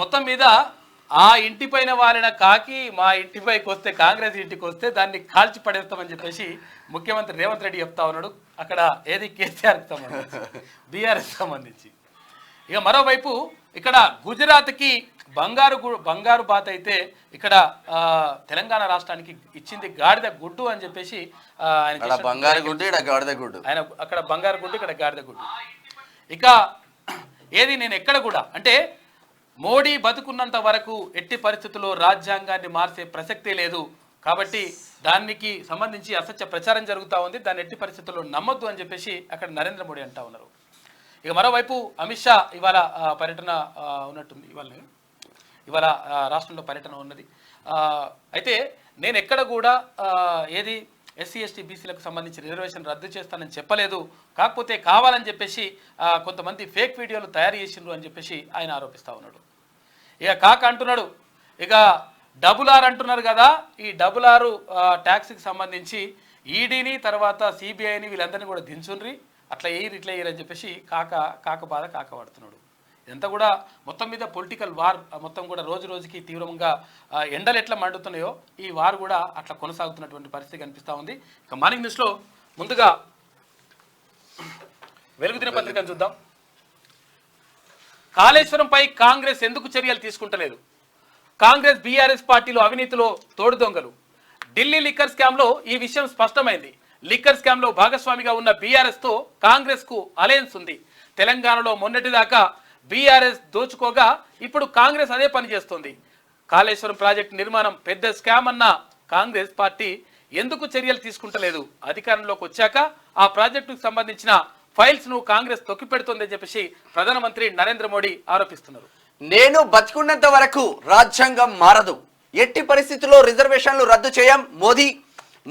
మొత్తం మీద ఆ ఇంటిపైన వాలిన కాకి మా ఇంటిపైకి వస్తే కాంగ్రెస్ ఇంటికి వస్తే దాన్ని కాల్చి పడేస్తామని చెప్పేసి ముఖ్యమంత్రి రేవంత్ రెడ్డి చెప్తా ఉన్నాడు. అక్కడ ఏది కేసీఆర్కి సంబంధించి బీఆర్ఎస్ సంబంధించి. ఇక మరోవైపు ఇక్కడ గుజరాత్కి బంగారు బాత్ అయితే ఇక్కడ తెలంగాణ రాష్ట్రానికి ఇచ్చింది గాడిద గుడ్డు అని చెప్పేసి ఆయన బంగారు గుడ్డు గాడిద గుడ్డు, ఆయన అక్కడ బంగారు గుడ్డు ఇక్కడ గాడిద గుడ్డు. ఇక ఏది నేను ఎక్కడ కూడా అంటే మోడీ బతుకున్నంత వరకు ఎట్టి పరిస్థితుల్లో రాజ్యాంగాన్ని మార్చే ప్రసక్తే లేదు, కాబట్టి దానికి సంబంధించి అసత్య ప్రచారం జరుగుతూ ఉంది, దాన్ని ఎట్టి పరిస్థితుల్లో నమ్మొద్దు అని చెప్పేసి అక్కడ నరేంద్ర మోడీ అంటా ఉన్నారు. ఇక మరోవైపు అమిత్ షా ఇవాళ పర్యటన ఉన్నట్టుంది, ఇవాళ రాష్ట్రంలో పర్యటన ఉన్నది. అయితే నేను ఎక్కడ కూడా ఏది ఎస్సీ ఎస్టీ బీసీలకు సంబంధించి రిజర్వేషన్ రద్దు చేస్తానని చెప్పలేదు, కాకపోతే కావాలని చెప్పేసి కొంతమంది ఫేక్ వీడియోలు తయారు చేసిండ్రు అని చెప్పేసి ఆయన ఆరోపిస్తూ ఉన్నాడు. ఇక కాక అంటున్నాడు, ఇక డబుల్-ఆర్ అంటున్నారు కదా, ఈ డబుల్-ఆర్ ట్యాక్స్కి సంబంధించి ఈడీని తర్వాత సిబిఐని వీళ్ళందరినీ కూడా దించుండ్రి, అట్లా ఇట్లా అని చెప్పేసి కాక బాధ పడుతున్నాడు. ఇదంతా కూడా మొత్తం మీద పొలిటికల్ వార్ మొత్తం కూడా రోజు రోజుకి తీవ్రంగా ఎండలు ఎట్లా మండుతున్నాయో ఈ వార్ కూడా అట్లా కొనసాగుతున్నటువంటి పరిస్థితి కనిపిస్తూ ఉంది. ఇక మార్నింగ్ న్యూస్లో ముందుగా వెలుగు దినపత్రికను చూద్దాం. కాళేశ్వరంపై కాంగ్రెస్ ఎందుకు చర్యలు తీసుకుంటలేదు? కాంగ్రెస్ బీఆర్ఎస్ పార్టీలో అవినీతిలో తోడు దొంగలు. ఢిల్లీ లిక్కర్ స్కామ్లో ఈ విషయం స్పష్టమైంది. లిక్కర్ స్కామ్లో భాగస్వామిగా ఉన్న బీఆర్ఎస్తో కాంగ్రెస్కు అలయన్స్ ఉంది. తెలంగాణలో మొన్నటిదాకా బీఆర్ఎస్ దోచుకోగా ఇప్పుడు కాంగ్రెస్ అదే పని చేస్తుంది. కాళేశ్వరం ప్రాజెక్టు నిర్మాణం పెద్ద స్కామ్ అన్న కాంగ్రెస్ పార్టీ ఎందుకు చర్యలు తీసుకుంటలేదు? అధికారంలోకి వచ్చాక ఆ ప్రాజెక్టుకు సంబంధించిన ఫైల్స్ ను కాంగ్రెస్ తొక్కిపెడుతోందని చెప్పేసి ప్రధానమంత్రి నరేంద్ర మోడీ ఆరోపిస్తున్నారు. నేను బతుకున్నంత వరకు రాజ్యాంగం మారదు, ఎట్టి పరిస్థితుల్లో రిజర్వేషన్లు రద్దు చేయం మోదీ.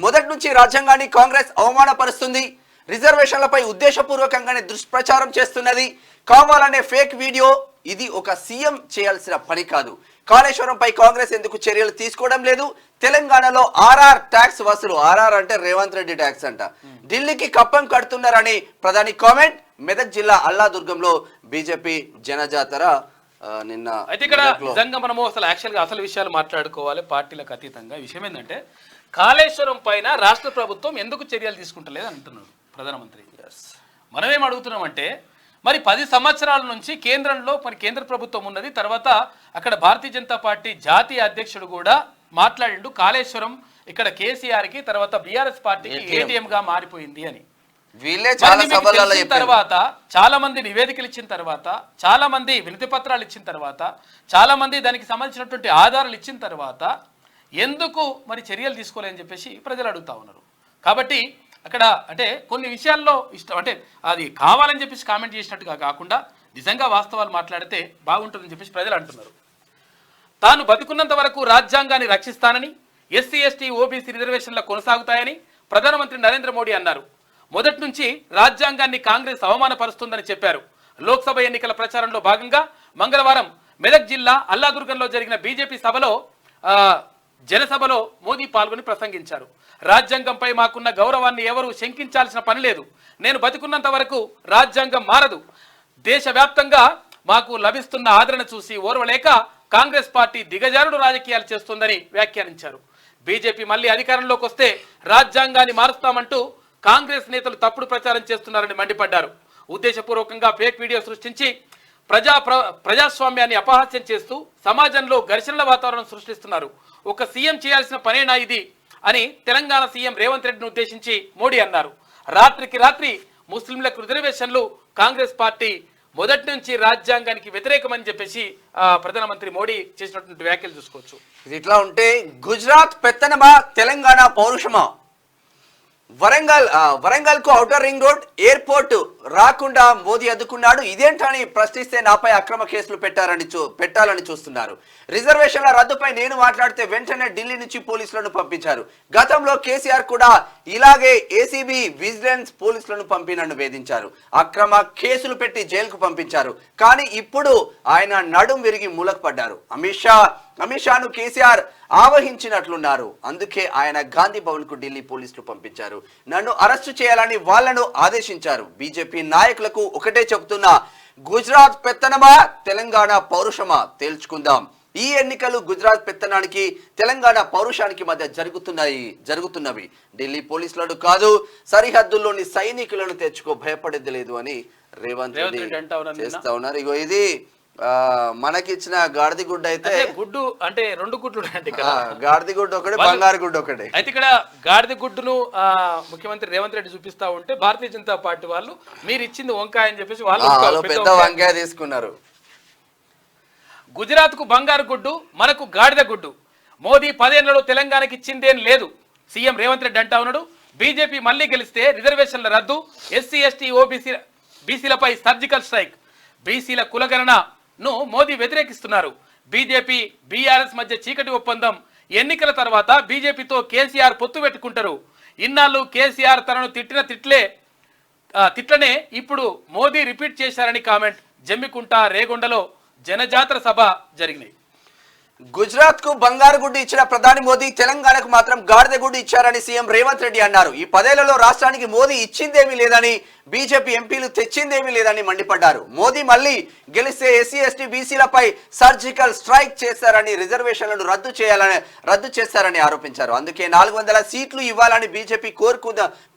మొదటి నుంచి రాజ్యాంగాన్ని కాంగ్రెస్ అవమానపరుస్తుంది, రిజర్వేషన్లపై ఉద్దేశపూర్వకంగానే దుష్ప్రచారం చేస్తున్నది. కావాలనే ఫేక్ వీడియో ఇది ఒక సీఎం చేయాల్సిన పని కాదు. కాళేశ్వరంపై కాంగ్రెస్ ఎందుకు చర్యలు తీసుకోవడం లేదు? తెలంగాణలో ఆర్ఆర్ ట్యాక్స్ వసూలు, ఆర్ఆర్ అంటే రేవంత్ రెడ్డి ట్యాక్స్ అంట, ఢిల్లీకి కప్పం కడుతున్నారని ప్రధాని కామెంట్. మెదక్ జిల్లా అల్లాదుర్గంలో బీజేపీ జనజాతర నిన్న. అయితే ఇక్కడ నిజంగా మనము అసలు విషయాలు మాట్లాడుకోవాలి పార్టీలకు అతీతంగా. విషయం ఏంటంటే కాళేశ్వరం పైన రాష్ట్ర ప్రభుత్వం ఎందుకు చర్యలు తీసుకుంటలేదు అంటున్నాడు ప్రధానమంత్రి. మనమేం అడుగుతున్నామంటే మరి 10 సంవత్సరాల నుంచి కేంద్రంలో కేంద్ర ప్రభుత్వం ఉన్నది, తర్వాత అక్కడ భారతీయ జనతా పార్టీ జాతీయ అధ్యక్షుడు కూడా మాట్లాడిండు కాళేశ్వరం ఇక్కడ కేసీఆర్కి తర్వాత బీఆర్ఎస్ పార్టీకి ఏటీఎం గా మారిపోయింది అని. తర్వాత చాలా మంది నివేదికలు ఇచ్చిన తర్వాత, చాలా మంది వినతి పత్రాలు ఇచ్చిన తర్వాత, చాలా మంది దానికి సంబంధించినటువంటి ఆధారాలు ఇచ్చిన తర్వాత ఎందుకు మరి చర్యలు తీసుకోలేని చెప్పేసి ప్రజలు అడుగుతా ఉన్నారు. కాబట్టి అక్కడ అంటే కొన్ని విషయాల్లో ఇష్టం అంటే అది కావాలని చెప్పేసి కామెంట్ చేసినట్టుగా కాకుండా నిజంగా వాస్తవాలు మాట్లాడితే బాగుంటుందని చెప్పేసి ప్రజలు అంటున్నారు. తాను బతుకున్నంత వరకు రాజ్యాంగాన్ని రక్షిస్తానని, ఎస్సీ ఎస్టీ ఓబీసీ రిజర్వేషన్లు కొనసాగుతాయని ప్రధానమంత్రి నరేంద్ర మోడీ అన్నారు. మొదటి నుంచి రాజ్యాంగాన్ని కాంగ్రెస్ అవమానపరుస్తుందని చెప్పారు. లోక్సభ ఎన్నికల ప్రచారంలో భాగంగా మంగళవారం మెదక్ జిల్లా అల్లాదుర్గంలో జరిగిన బీజేపీ జనసభలో మోదీ పాల్గొని ప్రసంగించారు. రాజ్యాంగంపై మాకున్న గౌరవాన్ని ఎవరూ శంకించాల్సిన పని లేదు. నేను బతుకున్నంత వరకు రాజ్యాంగం మారదు. దేశవ్యాప్తంగా మాకు లభిస్తున్న ఆదరణ చూసి ఓర్వలేక కాంగ్రెస్ పార్టీ దిగజారుడు రాజకీయాలు చేస్తుందని వ్యాఖ్యానించారు. బీజేపీ మళ్ళీ అధికారంలోకి వస్తే రాజ్యాంగాన్ని మారుస్తామంటూ కాంగ్రెస్ నేతలు తప్పుడు ప్రచారం చేస్తున్నారని మండిపడ్డారు. ఉద్దేశపూర్వకంగా ఫేక్ వీడియో సృష్టించి ప్రజాస్వామ్యాన్ని అపహాస్యం చేస్తూ సమాజంలో ఘర్షణల వాతావరణం సృష్టిస్తున్నారు. ఒక సీఎం చేయాల్సిన పనేనా ఇది అని తెలంగాణ సీఎం రేవంత్ రెడ్డిని ఉద్దేశించి మోడీ అన్నారు. రాత్రికి రాత్రి ముస్లింలకు రిజర్వేషన్లు కాంగ్రెస్ పార్టీ మొదటి నుంచి రాజ్యాంగానికి వ్యతిరేకమని చెప్పేసి ప్రధానమంత్రి మోడీ చేసినటువంటి వ్యాఖ్యలు చూసుకోవచ్చు. ఇట్లా ఉంటే గుజరాత్ పెత్తనమా, తెలంగాణ పౌరుషమా? వరంగల్ కు ఔటర్ రింగ్ రోడ్ ఎయిర్పోర్ట్ రాకుండా మోదీ అడ్డుకున్నాడు. ఇదేంటని ప్రశ్నిస్తే నాపై అక్రమ కేసులు పెట్టాలని చూస్తున్నారు. రిజర్వేషన్ల రద్దుపై నేను మాట్లాడితే వెంటనే ఢిల్లీ నుంచి పోలీసులను పంపించారు. గతంలో కేసీఆర్ కూడా ఇలాగే ఏసీబీ విజిలెన్స్ పోలీసులను పంపి నన్ను వేధించారు, అక్రమ కేసులు పెట్టి జైలుకు పంపించారు. కానీ ఇప్పుడు ఆయన నడుం విరిగి మూలకు పడ్డారు. అమిత్ షాను కేసీఆర్ ఆవహించినట్లున్నారు. అందుకే ఆయన గాంధీ భవన్ కు ఢిల్లీ పోలీసులు పంపించారు. నన్ను అరెస్టు చేయాలని వాళ్లను ఆదేశించారు. బీజేపీ నాయకులకు ఒకటే చెబుతున్నా, గుజరాత్ పెత్తనమా తెలంగాణ పౌరుషమా తేల్చుకుందాం. ఈ ఎన్నికలు గుజరాత్ పెత్తనానికి తెలంగాణ పౌరుషానికి మధ్య జరుగుతున్నవి. ఢిల్లీ పోలీసులను కాదు, సరిహద్దుల్లోని సైనికులను తెచ్చుకో, భయపడేది లేదు అని రేవంత్ రెడ్డి చేస్తా ఉన్నారు. ఇగో ఇది మనకిచ్చిన గాడిద గుడ్డ అయితే గుడ్డు అంటే 2 గుడ్లు గాడిద గుడ్డు ఒకటి, బంగారు గుడ్డు ఒకటి. అయితే ఇక్కడ గాడిద గుడ్డును ముఖ్యమంత్రి రేవంత్ రెడ్డి చూపిస్తా ఉంటే భారతీయ జనతా పార్టీ వాళ్ళు మీరు ఇచ్చింది వంకాయ అని చెప్పేసి వాళ్ళు పెద్ద వంకాయ తీసుకున్నారు. గుజరాత్ కు బంగారు గుడ్డు, మనకు గాడిద గుడ్డు. మోదీ 10 ఏళ్లలో తెలంగాణకి ఇచ్చిందేం లేదు. సీఎం రేవంత్ రెడ్డి అంటా ఉన్నాడు. బీజేపీ మళ్లీ గెలిస్తే రిజర్వేషన్ల రద్దు, ఎస్సీ ఎస్టీ బీసీలపై సర్జికల్ స్ట్రైక్. బీసీల కులగణనను మోదీ వ్యతిరేకిస్తున్నారు. బీజేపీ బీఆర్ఎస్ మధ్య చీకటి ఒప్పందం. ఎన్నికల తర్వాత బీజేపీతో కేసీఆర్ పొత్తు పెట్టుకుంటారు. ఇన్నాళ్ళు కేసీఆర్ తనను తిట్లనే ఇప్పుడు మోదీ రిపీట్ చేశారని కామెంట్. జమ్మికుంట, రేగొండలో జనజాతర సభ జరిగినాయి. గుజరాత్ కు బంగారు గుడ్డు ఇచ్చిన ప్రధాని మోదీ తెలంగాణకు మాత్రం గాడిద గుడ్డు ఇచ్చారని సీఎం రేవంత్ రెడ్డి అన్నారు. ఈ 10 ఏళ్లలో రాష్ట్రానికి మోదీ ఇచ్చిందేమీ లేదని, బీజేపీ ఎంపీలు తెచ్చిందేమీ లేదని మండిపడ్డారు. మోదీ మళ్లీ గెలిస్తే ఎస్సీ ఎస్టీ బీసీలపై సర్జికల్ స్ట్రైక్ చేశారని, రిజర్వేషన్లను రద్దు చేశారని ఆరోపించారు. అందుకే 400 సీట్లు ఇవ్వాలని బీజేపీ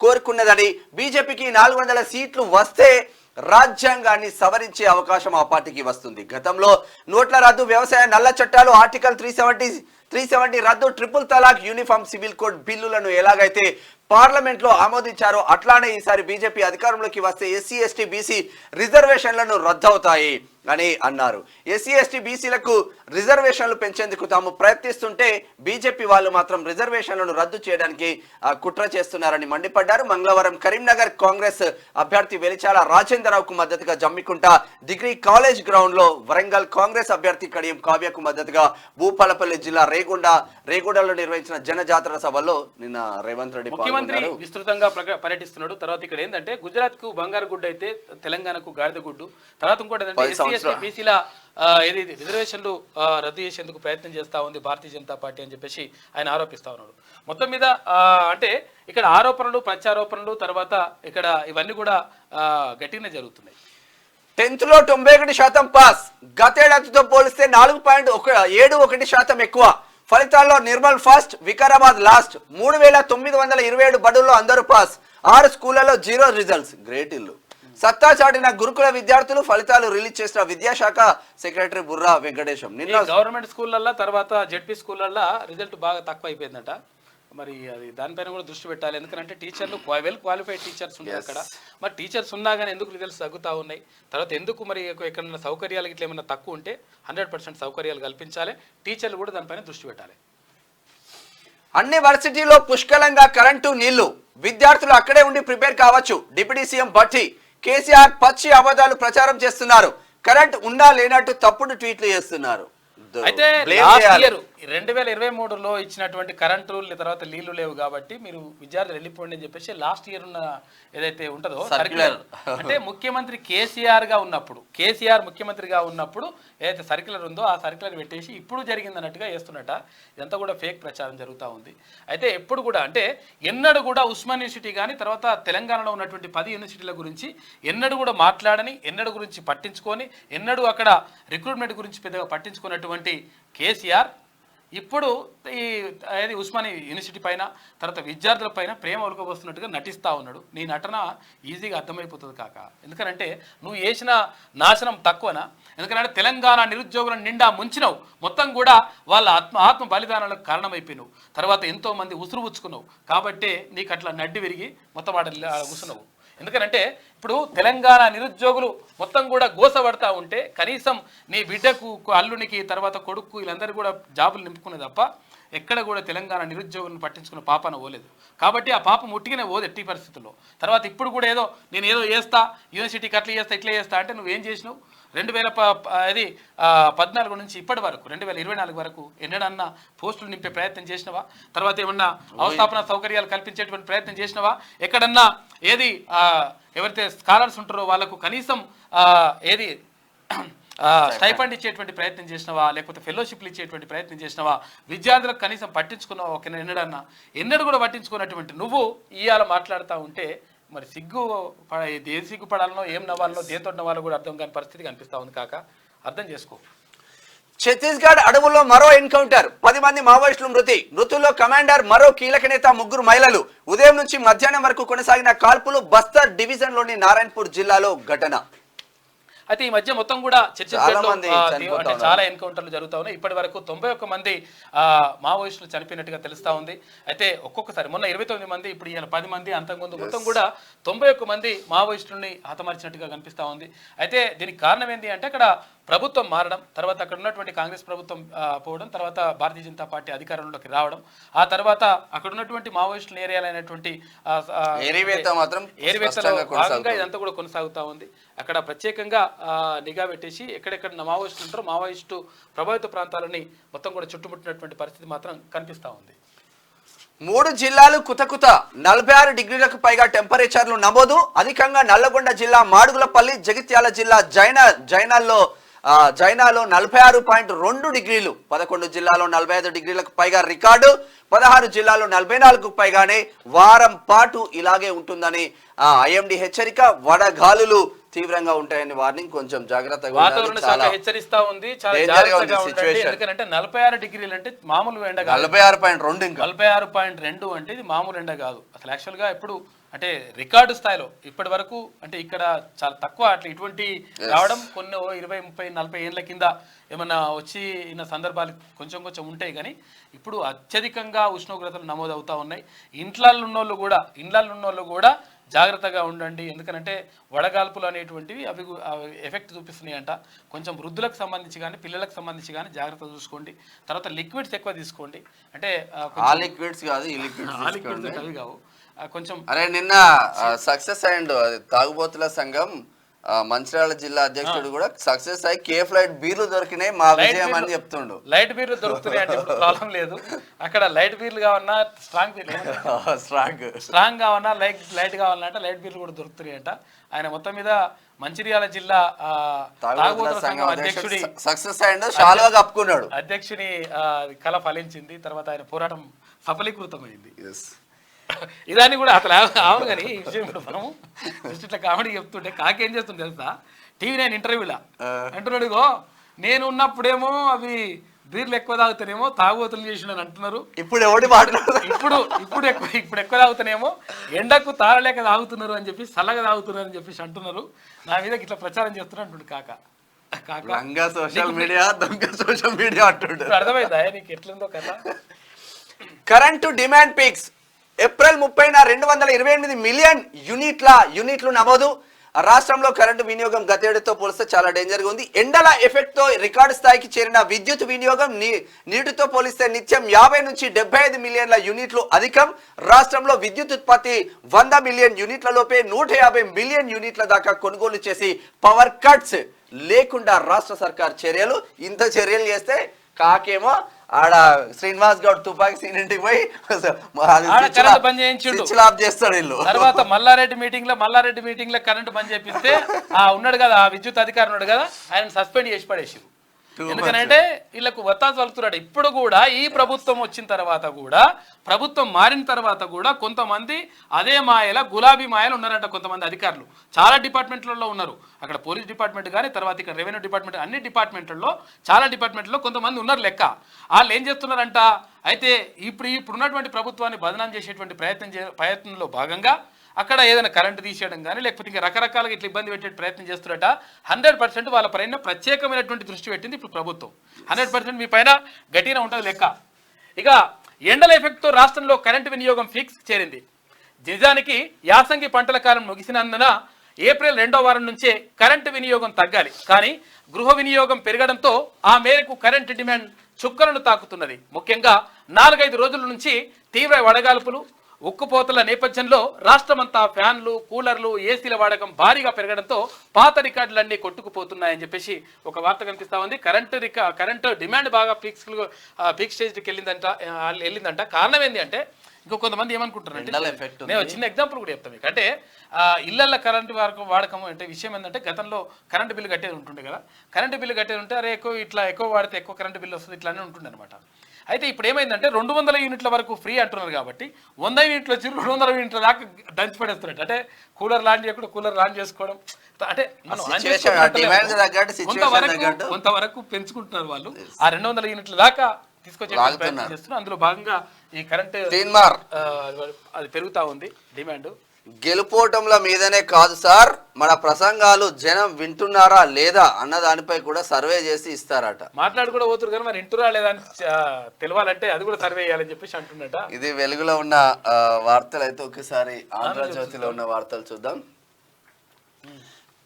కోరుకున్నదని, బీజేపీకి 400 సీట్లు వస్తే రాజ్యాంగాన్ని సవరించే అవకాశం ఆ పార్టీకి వస్తుంది. గతంలో నోట్ల రద్దు, వ్యవసాయ నల్ల చట్టాలు, ఆర్టికల్ 370 రద్దు, ట్రిపుల్ తలాక్, యూనిఫామ్ సివిల్ కోడ్ బిల్లులను ఎలాగైతే పార్లమెంట్ లో ఆమోదించారో అట్లానే ఈసారి బీజేపీ అధికారంలోకి వస్తే ఎస్సీ ఎస్టీ బీసీ రిజర్వేషన్లను రద్దవుతాయి అని అన్నారు. ఎస్సీ ఎస్టీ బీసీలకు రిజర్వేషన్లు పెంచేందుకు తాము ప్రయత్నిస్తుంటే బీజేపీ వాళ్ళు మాత్రం రిజర్వేషన్లను రద్దు చేయడానికి కుట్ర చేస్తున్నారని మండిపడ్డారు. మంగళవారం కరీంనగర్ కాంగ్రెస్ అభ్యర్థి వెలిచాల రాజేంద్రరావుకు మద్దతుగా జమ్మికుంట డిగ్రీ కాలేజ్ గ్రౌండ్ లో, వరంగల్ కాంగ్రెస్ అభ్యర్థి కడియం కావ్యకు మద్దతుగా భూపాలపల్లి జిల్లా రేగొండలో నిర్వహించిన జనజాతర సభలో నిన్న రేవంత్ రెడ్డి ముఖ్యమంత్రి విస్తృతంగా పర్యటిస్తున్నాడు. తర్వాత ఇక్కడ ఏంటంటే గుజరాత్ కు బంగారు గుడ్డు అయితే తెలంగాణకు గాడిద గుడ్డు. తర్వాత ఇంకోటి ఏంటంటే బీసీల రిజర్వేషన్లు రద్దు చేసేందుకు ప్రయత్నం చేస్తా ఉంది భారతీయ జనతా పార్టీ అని చెప్పేసి ఆయన ఆరోపిస్తా ఉన్నాడు. మొత్తం మీద అంటే ఇక్కడ ఆరోపణలు, ప్రత్యారోపణలు, తర్వాత ఇక్కడ ఇవన్నీ కూడా గట్టిగానే జరుగుతున్నాయి. 10th లో 91% పాస్, గతేడాదితో పోలిస్తే 4.71% ఎక్కువ. ఫలితాల్లో నిర్మల్ ఫస్ట్, వికారాబాద్ లాస్ట్. 3927 బడుల్లో అందరూ పాస్, 6 స్కూళ్లలో 0 రిజల్ట్స్. గ్రేట్ ఇల్లు. సత్తా చాటిన గురుకుల విద్యార్థులు. ఫలితాలు రిలీజ్ చేసిన విద్యాశాఖ సెక్రటరీ బుర్రా వెంకటేశం. నిన్న గవర్నమెంట్ స్కూళ్ళల్లో, తర్వాత జెడ్పీ స్కూళ్ళల్లో రిజల్ట్ బాగా తక్కువ అయిపోయిందట. మరి అది దానిపైన కూడా దృష్టి పెట్టాలి. ఎందుకంటే టీచర్లు వెల్ క్వాలిఫైడ్ టీచర్స్ ఉన్నారు అక్కడ. మరి టీచర్స్ ఉన్నా కానీ ఎందుకు రిజల్ట్స్ తగ్గుతూ ఉన్నాయి? తర్వాత ఎందుకు మరి ఎక్కడైనా సౌకర్యాలు ఇట్లా ఏమైనా తక్కువ ఉంటే 100% సౌకర్యాలు కల్పించాలి. టీచర్లు కూడా దానిపైన దృష్టి పెట్టాలి. అన్ని వర్సిటీలో పుష్కలంగా కరెంటు, నీళ్లు. విద్యార్థులు అక్కడే ఉండి ప్రిపేర్ కావచ్చు. Deputy CM Bhatti. కేసీఆర్ పచ్చి అబద్ధాలు ప్రచారం చేస్తున్నారు. కరెంట్ ఉన్నా లేనట్టు తప్పుడు ట్వీట్లు చేస్తున్నారు. అయితే లాస్ట్ ఇయర్ 2023లో ఇచ్చినటువంటి కరెంటు, తర్వాత నీళ్లు లేవు కాబట్టి మీరు విద్యార్థులు వెళ్ళిపోండి అని చెప్పేసి లాస్ట్ ఇయర్ ఉన్న ఏదైతే ఉంటుందో సర్క్యులర్, అంటే ముఖ్యమంత్రి కేసీఆర్ ముఖ్యమంత్రిగా ఉన్నప్పుడు ఏదైతే సర్క్యులర్ ఉందో ఆ సర్క్యులర్ పెట్టేసి ఇప్పుడు జరిగింది అన్నట్టుగా వేస్తున్నట. ఇదంతా కూడా ఫేక్ ప్రచారం జరుగుతూ ఉంది. అయితే ఎప్పుడు కూడా అంటే ఎన్నడూ కూడా ఉస్మాన్ యూనివర్సిటీ కానీ, తర్వాత తెలంగాణలో ఉన్నటువంటి 10 యూనివర్సిటీల గురించి ఎన్నడూ కూడా మాట్లాడని, ఎన్నడూ గురించి పట్టించుకొని, ఎన్నడూ అక్కడ రిక్రూట్మెంట్ గురించి పెద్దగా పట్టించుకున్నటువంటి కేసీఆర్ ఇప్పుడు ఈ ఉస్మాని యూనివర్సిటీ పైన, తర్వాత విద్యార్థుల పైన ప్రేమ ఒలుకబోస్తున్నట్టుగా నటిస్తూ ఉన్నాడు. నీ నటన ఈజీగా అర్థమైపోతుంది కాక. ఎందుకంటే నువ్వు చేసిన నాశనం తక్కువనా? ఎందుకంటే తెలంగాణ నిరుద్యోగులను నిండా ముంచినవు. మొత్తం కూడా వాళ్ళ ఆత్మ బలిదానాలకు కారణమైపోయినావు. తర్వాత ఎంతోమంది ఉసురు పుచ్చుకున్నావు. కాబట్టే నీకు అట్లా నడ్డి విరిగి మొత్తం ఆడ కూర్చున్నావు. ఎందుకంటే ఇప్పుడు తెలంగాణ నిరుద్యోగులు మొత్తం కూడా గోసపడతా ఉంటే కనీసం నీ బిడ్డకు, అల్లునికి, తర్వాత కొడుకు వీళ్ళందరూ కూడా జాబులు నింపుకునే తప్ప ఎక్కడ కూడా తెలంగాణ నిరుద్యోగులను పట్టించుకున్న పాపన పోలేదు. కాబట్టి ఆ పాప ముట్టిగానే పోదు ఎట్టి పరిస్థితుల్లో. తర్వాత ఇప్పుడు కూడా నేను ఏదో చేస్తా, యూనివర్సిటీకి అట్లా చేస్తా, ఇట్లా చేస్తా అంటే నువ్వేం చేసినావు? 2014 నుంచి ఇప్పటి వరకు 2024 వరకు ఎన్నడన్నా పోస్టులు నింపే ప్రయత్నం చేసినవా? తర్వాత ఏమన్నా అవస్థాపన సౌకర్యాలు కల్పించేటువంటి ప్రయత్నం చేసినవా? ఎక్కడన్నా ఎవరైతే స్కాలర్స్ ఉంటారో వాళ్ళకు కనీసం స్టైఫండ్ ఇచ్చేటువంటి ప్రయత్నం చేసినవా? లేకపోతే ఫెలోషిప్లు ఇచ్చేటువంటి ప్రయత్నం చేసినవా? విద్యార్థులకు కనీసం పట్టించుకున్నావా? ఎన్నడూ కూడా పట్టించుకున్నటువంటి నువ్వు ఇవాళ మాట్లాడుతూ ఉంటే మరి ఏ సిగ్గు పడాలనో ఏం నవ్వాలనో దేంతో నవ్వాలో కూడా అర్థం కాని పరిస్థితి కనిపిస్తా ఉంది కాక, అర్థం చేసుకో. ఛత్తీస్గఢ్ అడవుల్లో మరో ఎన్కౌంటర్, 10 మంది మావోయిస్టులు మృతుల్లో కమాండర్, మరో కీలక నేత, 3 మహిళలు. ఉదయం నుంచి మధ్యాహ్నం వరకు కొనసాగిన కాల్పులు. బస్తర్ డివిజన్ లోని నారాయణపూర్ జిల్లాలో ఘటన. అయితే ఈ మధ్య మొత్తం కూడా చాలా ఎన్కౌంటర్లు జరుగుతా ఉన్నాయి. ఇప్పటి వరకు 91 మంది మావోయిస్టులు చనిపోయినట్టుగా తెలుస్తా ఉంది. అయితే ఒక్కొక్కసారి మొన్న 29 మంది, ఇప్పుడు ఈయన 10 మంది, అంతకుముందు మొత్తం కూడా 91 మంది మావోయిస్టులని హతమార్చినట్టుగా కనిపిస్తా ఉంది. అయితే దీనికి కారణం ఏంటి అంటే అక్కడ ప్రభుత్వం మారడం, తర్వాత అక్కడ ఉన్నటువంటి కాంగ్రెస్ ప్రభుత్వం పోవడం, తర్వాత భారతీయ జనతా పార్టీ అధికారంలోకి రావడం, ఆ తర్వాత అక్కడ ఉన్నటువంటి మావోయిస్టుల ఏరియాలైనటువంటి ఏరివేతలో భాగంగా ఇదంతా కూడా కొనసాగుతా ఉంది. అక్కడ ప్రత్యేకంగా నిఘా పెట్టేసి ఎక్కడెక్కడ మావోయిస్టులు ఉంటారో మావోయిస్టు ప్రభావిత ప్రాంతాలని మొత్తం కూడా చుట్టుముట్టినటువంటి పరిస్థితి మాత్రం కనిపిస్తా ఉంది. 3 జిల్లాలు కుతకుత, 46 డిగ్రీలకు పైగా టెంపరేచర్లు నమోదు. అధికంగా నల్లగొండ జిల్లా, మాడుగులపల్లి, జగిత్యాల జిల్లా, జైనాలో 46.2 డిగ్రీలు, 11 జిల్లాలో 45 డిగ్రీలకు పైగా రికార్డు, 16 జిల్లాలో 44కు పైగానే వారం పాటు ఇలాగే ఉంటుందని ఐఎండీ హెచ్చరిక. వడగాలులు తీవ్రంగా ఉంటాయని వార్నింగ్. కొంచెం జాగ్రత్తగా వాతావరణ శాఖ హెచ్చరిస్తా ఉంది, చాలా జాగ్రత్తగా ఉండండి. ఎందుకంటే 46 డిగ్రీలు అంటే మామూలు ఎండ కాదు, 46.2 అంటే ఇది మామూలు ఎండ కాదు అసలు. యాక్చువల్ గా ఎప్పుడు అంటే రికార్డు స్థాయిలో ఇప్పటి వరకు, అంటే ఇక్కడ చాలా తక్కువ అట్లా ఇటువంటి రావడం. కొన్ని 20, 30, 40 ఏళ్ల కింద ఏమన్నా వచ్చిన సందర్భాలు కొంచెం కొంచెం ఉంటాయి, కానీ ఇప్పుడు అత్యధికంగా ఉష్ణోగ్రతలు నమోదవుతా ఉన్నాయి. ఇండ్లలో ఉన్నోళ్ళు కూడా జాగ్రత్తగా ఉండండి. ఎందుకంటే వడగాల్పులు అనేటువంటివి అవి ఎఫెక్ట్ చూపిస్తున్నాయి అంట. కొంచెం వృద్ధులకు సంబంధించి కానీ పిల్లలకు సంబంధించి కానీ జాగ్రత్త చూసుకోండి. తర్వాత లిక్విడ్స్ ఎక్కువ తీసుకోండి. అంటే లిక్విడ్స్ కాదు, అవి కావు కొంచెం. అరే నిన్న సక్సెస్ అండ్ తాగుబోతుల సంఘం మంచిర్యాల జిల్లా అధ్యక్షుడు కూడా సక్సెస్ అయ్యి కేఫ్ లైట్ బీర్లు దొరికినాయి, మా విజయం అని చెప్తుండు. లైట్ బీర్లు దొరుకుతున్నాయి అంటే ప్రాబ్లం లేదు. అక్కడ లైట్ బీర్లు కావన్నా స్ట్రాంగ్ కావన్నా లైట్ కావాలంటే లైట్ బీర్లు కూడా దొరుకుతున్నాయి అంట. ఆయన మొత్తం మీద మంచిర్యాల జిల్లా తాగుబోతుల సంఘం అధ్యక్షుడి సక్సెస్ అయ్యిండు, షాలువా కప్పుకున్నాడు. అధ్యక్షుని కళ ఫలించింది, తర్వాత ఆయన పోరాటం సఫలీకృతమైంది. ఇదాన్ని కూడా అసలు అవును. కానీ ఈ విషయం కూడా మనము ఇట్లా కామెడీ చెప్తుంటే కాకేం చేస్తుంది తెలుసా, TV9 ఇంటర్వ్యూలా అంటున్నాడు, ఇగో నేను ఉన్నప్పుడేమో అవి బీర్లు ఎక్కువ తాగుతానేమో తాగుబోతులు చేసిన అంటున్నారు, ఇప్పుడు ఎవడి ఇప్పుడు ఎక్కువ తాగుతానేమో ఎండకు తారలేక తాగుతున్నారు అని చెప్పి, చల్లగా తాగుతున్నారు అని చెప్పేసి అంటున్నారు. నా మీద ఇట్లా ప్రచారం చేస్తున్నారు అంటుండు సోషల్ మీడియా అంటుండు. అర్థమైందా నీకు ఎట్లుందో కథ? Current demand peaks. ఏప్రిల్ 30న 228 మిలియన్ యూనిట్లు నమోదు. రాష్ట్రంలో కరెంటు వినియోగం గతేడాదితో పోలిస్తే చాలా డేంజర్గా ఉంది. ఎండల ఎఫెక్ట్తో రికార్డు స్థాయికి చేరిన విద్యుత్ వినియోగం. నీటితో పోలిస్తే నిత్యం 50 నుంచి 75 మిలియన్ల యూనిట్లు అధికం. రాష్ట్రంలో విద్యుత్ ఉత్పత్తి 100 మిలియన్ యూనిట్ల లోపే 150 మిలియన్ యూనిట్ల దాకా కొనుగోలు చేసి పవర్ కట్స్ లేకుండా రాష్ట్ర సర్కార్ చర్యలు. ఇంత చర్యలు చేస్తే కాకేమో ఆడ శ్రీనివాస్ గౌడ్ తుపాకి సీన్ ఇంటికి పోయి బంద్ చేయించుండు, చేస్తాడు వీళ్ళు. తర్వాత మల్లారెడ్డి మీటింగ్ లో కరెంట్ బంద్ చేపిస్తే ఉన్నాడు కదా ఆ విద్యుత్ అధికారి ఉన్నాడు కదా, ఆయన సస్పెండ్ చేసి పడేసి. ఎందుకంటే వీళ్ళకు వత్తాసు పలుకుతున్నాడు. ఇప్పుడు కూడా ఈ ప్రభుత్వం వచ్చిన తర్వాత కూడా, ప్రభుత్వం మారిన తర్వాత కూడా కొంతమంది అదే మాయల గులాబీ మాయలు ఉన్నారంట. కొంతమంది అధికారులు చాలా డిపార్ట్మెంట్లలో ఉన్నారు. అక్కడ పోలీస్ డిపార్ట్మెంట్ కానీ, తర్వాత ఇక్కడ రెవెన్యూ డిపార్ట్మెంట్, అన్ని డిపార్ట్మెంట్లలో చాలా డిపార్ట్మెంట్లో కొంతమంది ఉన్నారు లెక్క. వాళ్ళు ఏం చేస్తున్నారంట, అయితే ఇప్పుడున్నటువంటి ప్రభుత్వాన్ని బదనాం చేసేటువంటి ప్రయత్నంలో భాగంగా అక్కడ ఏదైనా కరెంటు తీసేయడం కానీ, లేకపోతే ఇంకా రకరకాలుగా ఇట్లా ఇబ్బంది పెట్టే ప్రయత్నం చేస్తున్నట. 100% వాళ్ళ పైన ప్రత్యేకమైనటువంటి దృష్టి పెట్టింది ఇప్పుడు ప్రభుత్వం. 100% మీ పైన గట్టిగా ఉంటుంది లెక్క. ఇక ఎండల ఎఫెక్ట్తో రాష్ట్రంలో కరెంటు వినియోగం ఫిక్స్ చేరింది. నిజానికి యాసంగి పంటల కాలం ముగిసినందున ఏప్రిల్ 2వ వారం నుంచే కరెంటు వినియోగం తగ్గాలి. కానీ గృహ వినియోగం పెరగడంతో ఆ మేరకు కరెంటు డిమాండ్ చుక్కలను తాకుతున్నది. ముఖ్యంగా 4-5 రోజుల నుంచి తీవ్ర వడగాల్పులు, ఉక్కుపోతల నేపథ్యంలో రాష్ట్రమంతా ఫ్యాన్లు, కూలర్లు, ఏసీల వాడకం భారీగా పెరగడంతో పాత రికార్డులన్నీ కొట్టుకుపోతున్నాయని చెప్పేసి ఒక వార్త కనిపిస్తా ఉంది. కరెంటు డిమాండ్ బాగా పీక్ స్టేజ్కి వెళ్ళిందంట. కారణం ఏంటి అంటే, ఇంకో కొంతమంది ఏమనుకుంటారంటే, నేను చిన్న ఎగ్జాంపుల్ కూడా చెప్తాను మీకు. అంటే ఇళ్లల్లో కరెంటు వాడకం అంటే విషయం ఏంటంటే, గతంలో కరెంటు బిల్లు కట్టేది ఉంటుండే కదా. కరెంటు బిల్లు కట్టేది ఉంటే అరే ఎక్కువ వాడితే ఎక్కువ కరెంటు బిల్లు వస్తుంది ఇట్లానే ఉంటుండే అనమాట. అయితే ఇప్పుడు ఏమైందంటే 200 యూనిట్ల వరకు ఫ్రీ అంటున్నారు కాబట్టి 100 యూనిట్లు వచ్చి 200 యూనిట్ల దాకా దంచి పడేస్తున్నట్టు. అంటే కూలర్ లాంచ్ చేయకుండా కూలర్ లాంచ్ చేసుకోవడం, అంటే మనం కొంతవరకు పెంచుకుంటున్నారు వాళ్ళు. ఆ 200 యూనిట్ల దాకా తీసుకొచ్చే ప్రయత్నం చేస్తున్నారు. అందులో భాగంగా ఈ కరెంట్ అది పెరుగుతా ఉంది డిమాండ్. గెలుపోవటంల మీదనే కాదు సార్, మన ప్రసంగాలు జనం వింటున్నారా లేదా అన్న దానిపై కూడా సర్వే చేసి ఇస్తారట. మాట్లాడు కూడా పోతురు కానీ మరి వింటురా లేదా అని తెలవాలంటే అది కూడా సర్వే చేయాలని చెప్పేసి అంటున్నట. ఇది వెలుగులో ఉన్న వార్తలు. అయితే ఒకసారి ఆంధ్రజ్యోతిలో ఉన్న వార్తలు చూద్దాం.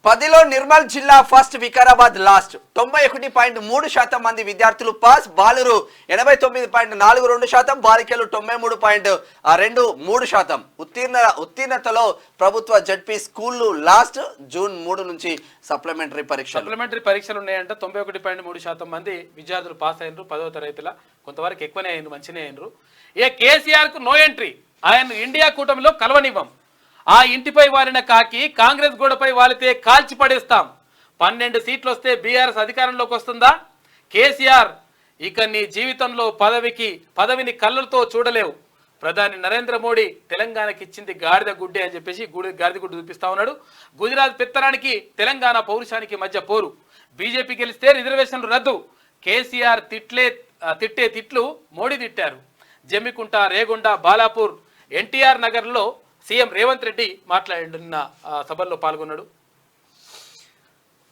10లో నిర్మల్ జిల్లా ఫస్ట్, వికారాబాద్ లాస్ట్. 91.3% మంది విద్యార్థులు పాస్, బాలురు 89.42%, బాలికలు 93.23%. ఉత్తీర్ణతలో ప్రభుత్వ జడ్పీ స్కూళ్లు లాస్ట్. జూన్ 3 నుంచి సప్లిమెంటరీ పరీక్షలు ఉన్నాయంటే 91.3% మంది విద్యార్థులు పాస్ అయినరు 10వ తరగతిల. కొంతవరకు ఎక్కువనే అయినరు, మంచినే అయినరు. కేసీఆర్ కు నో ఎంట్రీ, ఆయన ఇండియా కూటమిలో కలవనివ్వం. ఆ ఇంటిపై వాలిన కాకి కాంగ్రెస్ గోడపై వాలితే కాల్చి పడేస్తాం. 12 సీట్లు వస్తే బీఆర్ఎస్ అధికారంలోకి వస్తుందా? కేసీఆర్, ఇక నీ జీవితంలో పదవిని కళ్ళతో చూడలేవు. ప్రధాని నరేంద్ర మోడీ తెలంగాణకి ఇచ్చింది గాడిద గుడ్డే అని చెప్పేసి గాడిద గుడ్డు చూపిస్తా ఉన్నాడు. గుజరాత్ పెత్తనానికి తెలంగాణ పౌరుషానికి మధ్య పోరు. బీజేపీ గెలిస్తే రిజర్వేషన్లు రద్దు. కేసీఆర్ తిట్టే తిట్లు మోడీ తిట్టారు. జమ్మికుంట, రేగొండ, బాలాపూర్, ఎన్టీఆర్ నగర్లో సీఎం రేవంత్ రెడ్డి మాట్లాడిన సభల్లో పాల్గొన్నాడు.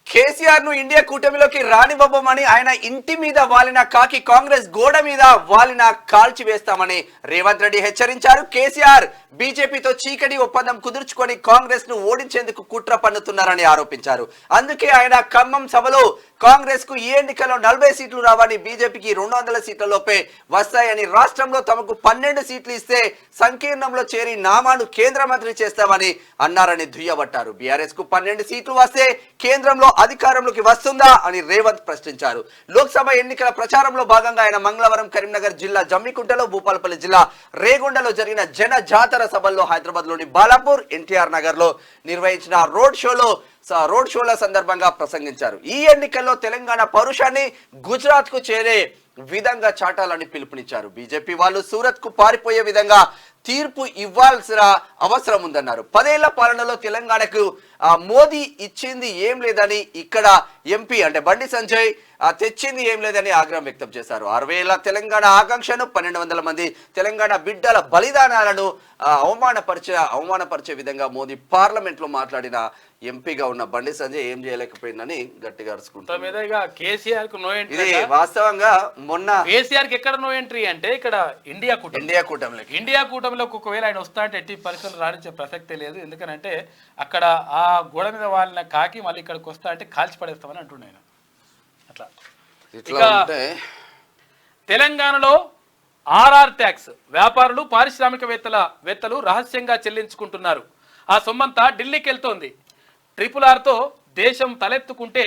కేసీఆర్ ను ఇండియా కూటమిలోకి రానివ్వబోమని, ఆయన ఇంటి మీద వాలిన కాకి కాంగ్రెస్ గోడ మీద వాలిన కాల్చి వేస్తామని రేవంత్ రెడ్డి హెచ్చరించారు. కేసీఆర్ బీజేపీతో చీకటి ఒప్పందం కుదుర్చుకొని కాంగ్రెస్ ను ఓడించేందుకు కుట్ర పన్నుతున్నారని ఆరోపించారు. అందుకే ఆయన ఖమ్మం సభలో కాంగ్రెస్ కు ఈ ఎన్నికల్లో 40 సీట్లు రావని, బీజేపీకి 200 సీట్ల లోపే వస్తాయని, రాష్ట్రంలో తమకు 12 సీట్లు ఇస్తే సంకీర్ణంలో చేరి నామాను కేంద్ర మంత్రి చేస్తామని అన్నారని దుయ్యబట్టారు. బీఆర్ఎస్ కు 12 సీట్లు వస్తే కేంద్రంలో అధికారంలోకి వస్తుందా అని రేవంత్ ప్రశ్నించారు. లోక్సభ ఎన్నికల ప్రచారంలో భాగంగా ఆయన మంగళవారం కరీంనగర్ జిల్లా జమ్మికుంటలో, భూపాలపల్లి జిల్లా రేగొండలో జరిగిన జన జాతర సభల్లో, హైదరాబాద్ లోని బాలాపూర్, ఎన్టీఆర్ నగర్ లో నిర్వహించిన రోడ్ షోల సందర్భంగా ప్రసంగించారు. ఈ ఎన్నికల్లో తెలంగాణ పౌరుషాన్ని గుజరాత్ కు చేరే విధంగా చాటాలని పిలుపునిచ్చారు. బీజేపీ వాళ్ళు సూరత్ కు పారిపోయే విధంగా తీర్పు ఇవ్వాల్సిన అవసరం ఉందన్నారు. 10 ఏళ్ల పాలనలో తెలంగాణకు మోదీ ఇచ్చింది ఏం లేదని, ఇక్కడ ఎంపీ అంటే బండి సంజయ్ తెచ్చింది ఏం లేదని ఆగ్రహం వ్యక్తం చేశారు. 60 ఏళ్ల తెలంగాణ ఆకాంక్షను, 1200 మంది తెలంగాణ బిడ్డల బలిదానాలను అవమానపరిచే విధంగా మోదీ పార్లమెంట్ లో మాట్లాడిన ఎంపీగా ఉన్న బండి సంజయ్ ఏం చేయలేకపోయిందని గట్టిగా అరుచుకుంటారు. ఇది వాస్తవంగా మొన్న కేసీఆర్ కి ఎక్కడ నో ఎంట్రీ అంటే ఇక్కడ ఇండియా కూటమిలోకి ఒకవేళ ఆయన వస్తా అంటే ఎట్టి పరిస్థితులు రాణించే ప్రసక్తే లేదు. ఎందుకనంటే అక్కడ ఆ గోడ మీద వాళ్ళని కాకి మళ్ళీ ఇక్కడికి వస్తా అంటే కాల్చి పడేస్తామని అంటుండే ఆయన. అట్లా తెలంగాణలో ఆర్ఆర్ ట్యాక్స్ వ్యాపారులు, పారిశ్రామికవేత్తలు రహస్యంగా చెల్లించుకుంటున్నారు. ఆ సొమ్మంతా ఢిల్లీకి వెళ్తోంది. RRRతో దేశం తలెత్తుకుంటే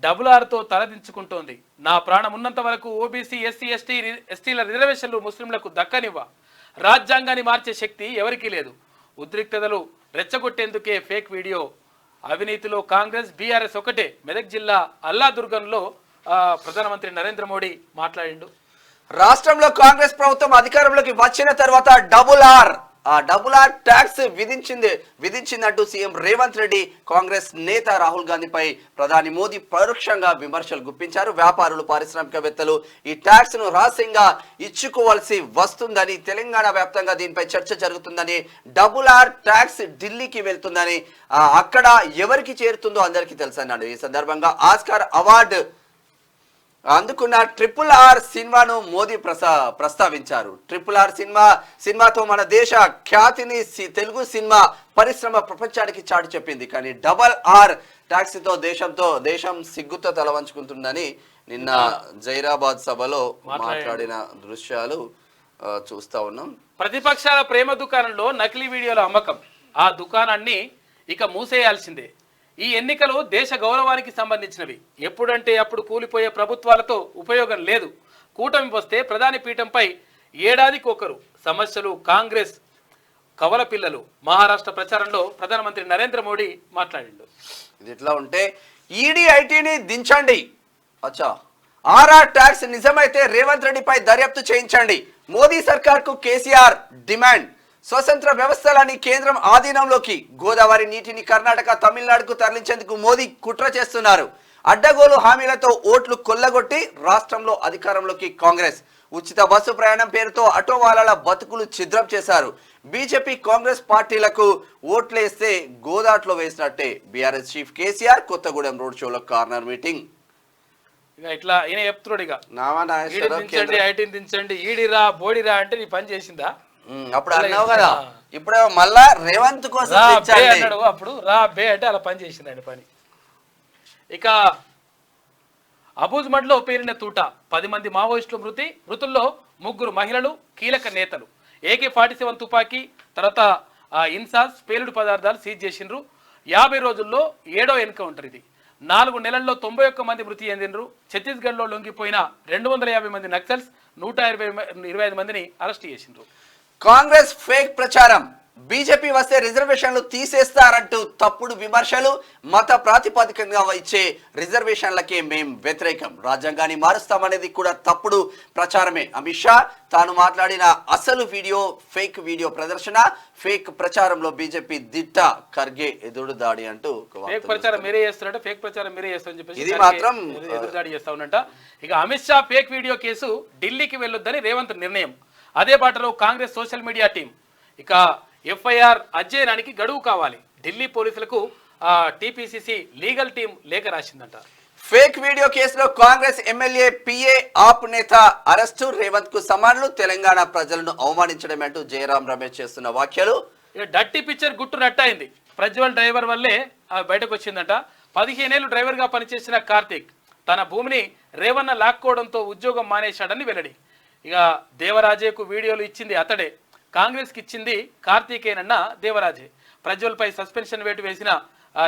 RRRతో తలదించుకుంటోంది. నా ప్రాణం ఉన్నంత వరకు ఓబీసీ, ఎస్సీ, ఎస్టీల రిజర్వేషన్లు ముస్లింలకు దక్కనివ్వ. రాజ్యాంగాన్ని మార్చే శక్తి ఎవరికీ లేదు. ఉద్రిక్తతలు రెచ్చగొట్టేందుకే ఫేక్ వీడియో. అవినీతిలో కాంగ్రెస్, బీఆర్ఎస్ ఒకటే. మెదక్ జిల్లా అల్లాదుర్గంలో ప్రధానమంత్రి నరేంద్ర మోడీ మాట్లాడిండు. రాష్ట్రంలో కాంగ్రెస్ ప్రభుత్వం అధికారంలోకి వచ్చిన తర్వాత డబుల్ ఆర్ ట్యాక్స్ విధించిందంటూ సీఎం రేవంత్ రెడ్డి కాంగ్రెస్ నేత రాహుల్ గాంధీపై ప్రధాని మోదీ పరోక్షంగా విమర్శలు గుప్పించారు. వ్యాపారులు, పారిశ్రామికవేత్తలు ఈ ట్యాక్స్ ను రహస్యంగా ఇచ్చుకోవాల్సి వస్తుందని, తెలంగాణ వ్యాప్తంగా దీనిపై చర్చ జరుగుతుందని, డబుల్ ఆర్ ట్యాక్స్ ఢిల్లీకి వెళ్తుందని, అక్కడ ఎవరికి చేరుతుందో అందరికీ తెలుసన్నాడు. ఈ సందర్భంగా ఆస్కార్ అవార్డు అందుకున్న RRR సినిమాను మోదీ ప్రస్తావించారు. RRR సినిమాతో మన దేశ ఖ్యాతిని తెలుగు సినిమా పరిశ్రమ ప్రపంచానికి చాటి చెప్పింది. కానీ RRR ట్యాక్సీతో దేశం సిగ్గుతో తలవంచుకుంటుందని నిన్న జైరాబాద్ సభలో మాట్లాడిన దృశ్యాలు చూస్తా ఉన్నాం. ప్రతిపక్షాల ప్రేమ దుకాణంలో నకిలీ వీడియోల అమ్మకం, ఆ దుకాణాన్ని ఇక మూసేయాల్సిందే. ఈ ఎన్నికలు దేశ గౌరవానికి సంబంధించినవి. ఎప్పుడంటే అప్పుడు కూలిపోయే ప్రభుత్వాలతో ఉపయోగం లేదు. కూటమి వస్తే ప్రధాని పీఠంపై ఏడాదికి ఒకరు. సమస్యలు కాంగ్రెస్ కవల పిల్లలు. మహారాష్ట్ర ప్రచారంలో ప్రధానమంత్రి నరేంద్ర మోడీ మాట్లాడిండు. ఇది ఇట్లా ఉంటే ఈడీ ఐటీని దించండి. ఆర్ఆర్ ట్యాక్స్ నిజమైతే రేవంత్ రెడ్డిపై దర్యాప్తు చేయించండి. మోదీ సర్కార్కు కేసీఆర్ డిమాండ్. స్వతంత్ర వ్యవస్థలని కేంద్రం ఆధీనంలోకి. గోదావరి నీటిని కర్ణాటక, తమిళనాడుకు తరలించేందుకు మోదీ కుట్ర చేస్తున్నారు. అడ్డగోలు హామీలతో ఓట్లు కొల్లగొట్టి రాష్ట్రంలో అధికారంలోకి కాంగ్రెస్. ఉచిత బస్సు ప్రయాణం పేరుతో ఆటో వాలాల బతుకులు ఛిద్రం చేశారు. బీజేపీ కాంగ్రెస్ పార్టీలకు ఓట్లేస్తే గోదాట్లో వేసినట్టే. BRS chief KCR Kothagudem road షోలో కార్నర్ మీటింగ్. ఇక ఇట్లా ఈయన చెప్తున్నాడు, ఇక దించండి, ఐటీని దించండి, ఈడిరా బోడిరా అంటే నీ పని చేసిందా? అప్పుడు అన్నావు కదా, ఇప్పుడు మళ్ళా రేవంత్ కోసం అన్నాడు. అప్పుడు రా బే అంటే అలా పని చేసింది ఆయన పని. ఇక అబూజ్మడ్లో పేరిన తూట 10 మంది మావోయిస్టులు మృతుల్లో 3 మహిళలు కీలక నేతలు. AK-47 తుపాకీ, తర్వాత ఇన్సాస్ పేలుడు పదార్థాలు సీజ్ చేసిండ్రు. 50 రోజుల్లో 7వ ఎన్కౌంటర్ ఇది. 4 నెలల్లో 91 మంది మృతి చెందిండ్రు. ఛత్తీస్గఢ్లో లొంగిపోయిన 250 మంది నక్సల్స్ 125 మందిని అరెస్ట్ చేసిండ్రు. కాంగ్రెస్ ఫేక్ ప్రచారం. బీజేపీ వస్తే రిజర్వేషన్లు తీసేస్తారంటూ తప్పుడు విమర్శలు. మత ప్రాతిపదికంగా ఇచ్చే రిజర్వేషన్లకే మేం వ్యతిరేకం. రాజ్యాంగాన్ని మారుస్తామనేది కూడా తప్పుడు ప్రచారమే. అమిత్ షా తాను మాట్లాడిన అసలు వీడియో ఫేక్ వీడియో ప్రదర్శన. ఫేక్ ప్రచారంలో బీజేపీ దిట్ట. ఖర్గే ఎదురు దాడి అంటూ ఫేక్ ప్రచారం మీరే చేస్తారంట, ఫేక్ ప్రచారం మీరే చేస్తారని చెప్పేసి ఇది మాత్రం ఎదురు దాడి చేస్తా ఉన్నట. ఇక Amit Shah fake video case ఢిల్లీకి వెళ్ళొద్దని రేవంత్ నిర్ణయం. అదే బాటలో కాంగ్రెస్ సోషల్ మీడియా టీం. ఇక FIR అధ్యయనానికి గడువు కావాలి. ఢిల్లీ పోలీసులకు TPCC లీగల్ టీం లేఖ రాసిందంట. ఫేక్ వీడియో కేసులో కాంగ్రెస్ ఎమ్మెల్యే PA ఆప్ నేత అరెస్టు. రేవంత్ కు సమానులు. తెలంగాణ ప్రజలను అవమానించడం అంటూ జయరాం రమేష్ చేస్తున్న వ్యాఖ్యలు. ఇక డర్టీ పిక్చర్ గుట్టు నట్టయింది. ప్రజ్వల్ డ్రైవర్ వల్లే బయటకు వచ్చిందంట. 15 ఏళ్లు డ్రైవర్ గా పనిచేసిన కార్తీక్ తన భూమిని రేవన్న లాక్కోవడంతో ఉద్యోగం మానేశాడని వెల్లడి. ఇక దేవరాజేకు వీడియోలు ఇచ్చింది అతడే, కాంగ్రెస్కి ఇచ్చింది కార్తీకేనన్న దేవరాజే. ప్రజ్వల్పై సస్పెన్షన్ వేటు వేసిన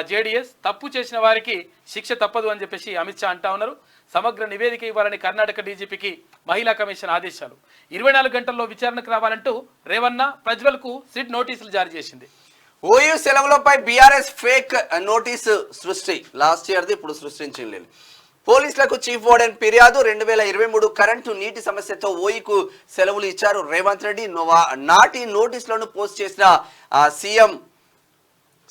JDS తప్పు చేసిన వారికి శిక్ష తప్పదు అని చెప్పేసి అమిత్ షా అంటా ఉన్నారు. సమగ్ర నివేదిక ఇవ్వాలని కర్ణాటక DGPకి మహిళా కమిషన్ ఆదేశాలు. 24 గంటల్లో విచారణకు రావాలంటూ రేవన్న ప్రజ్వల్కు సిట్ నోటీసులు జారీ చేసింది. ఓయూ సెలవులపై బీఆర్ఎస్ ఫేక్ నోటీసు సృష్టి. లాస్ట్ ఇయర్ది ఇప్పుడు సృష్టించింది. పోలీసులకు చీఫ్ వార్డెన్ ఫిర్యాదు. 2023 కరెంటు నీటి సమస్యతో ఓయూకు సెలవులు ఇచ్చారు రేవంత్ రెడ్డి. నాటి నోటీసులను పోస్ట్ చేసిన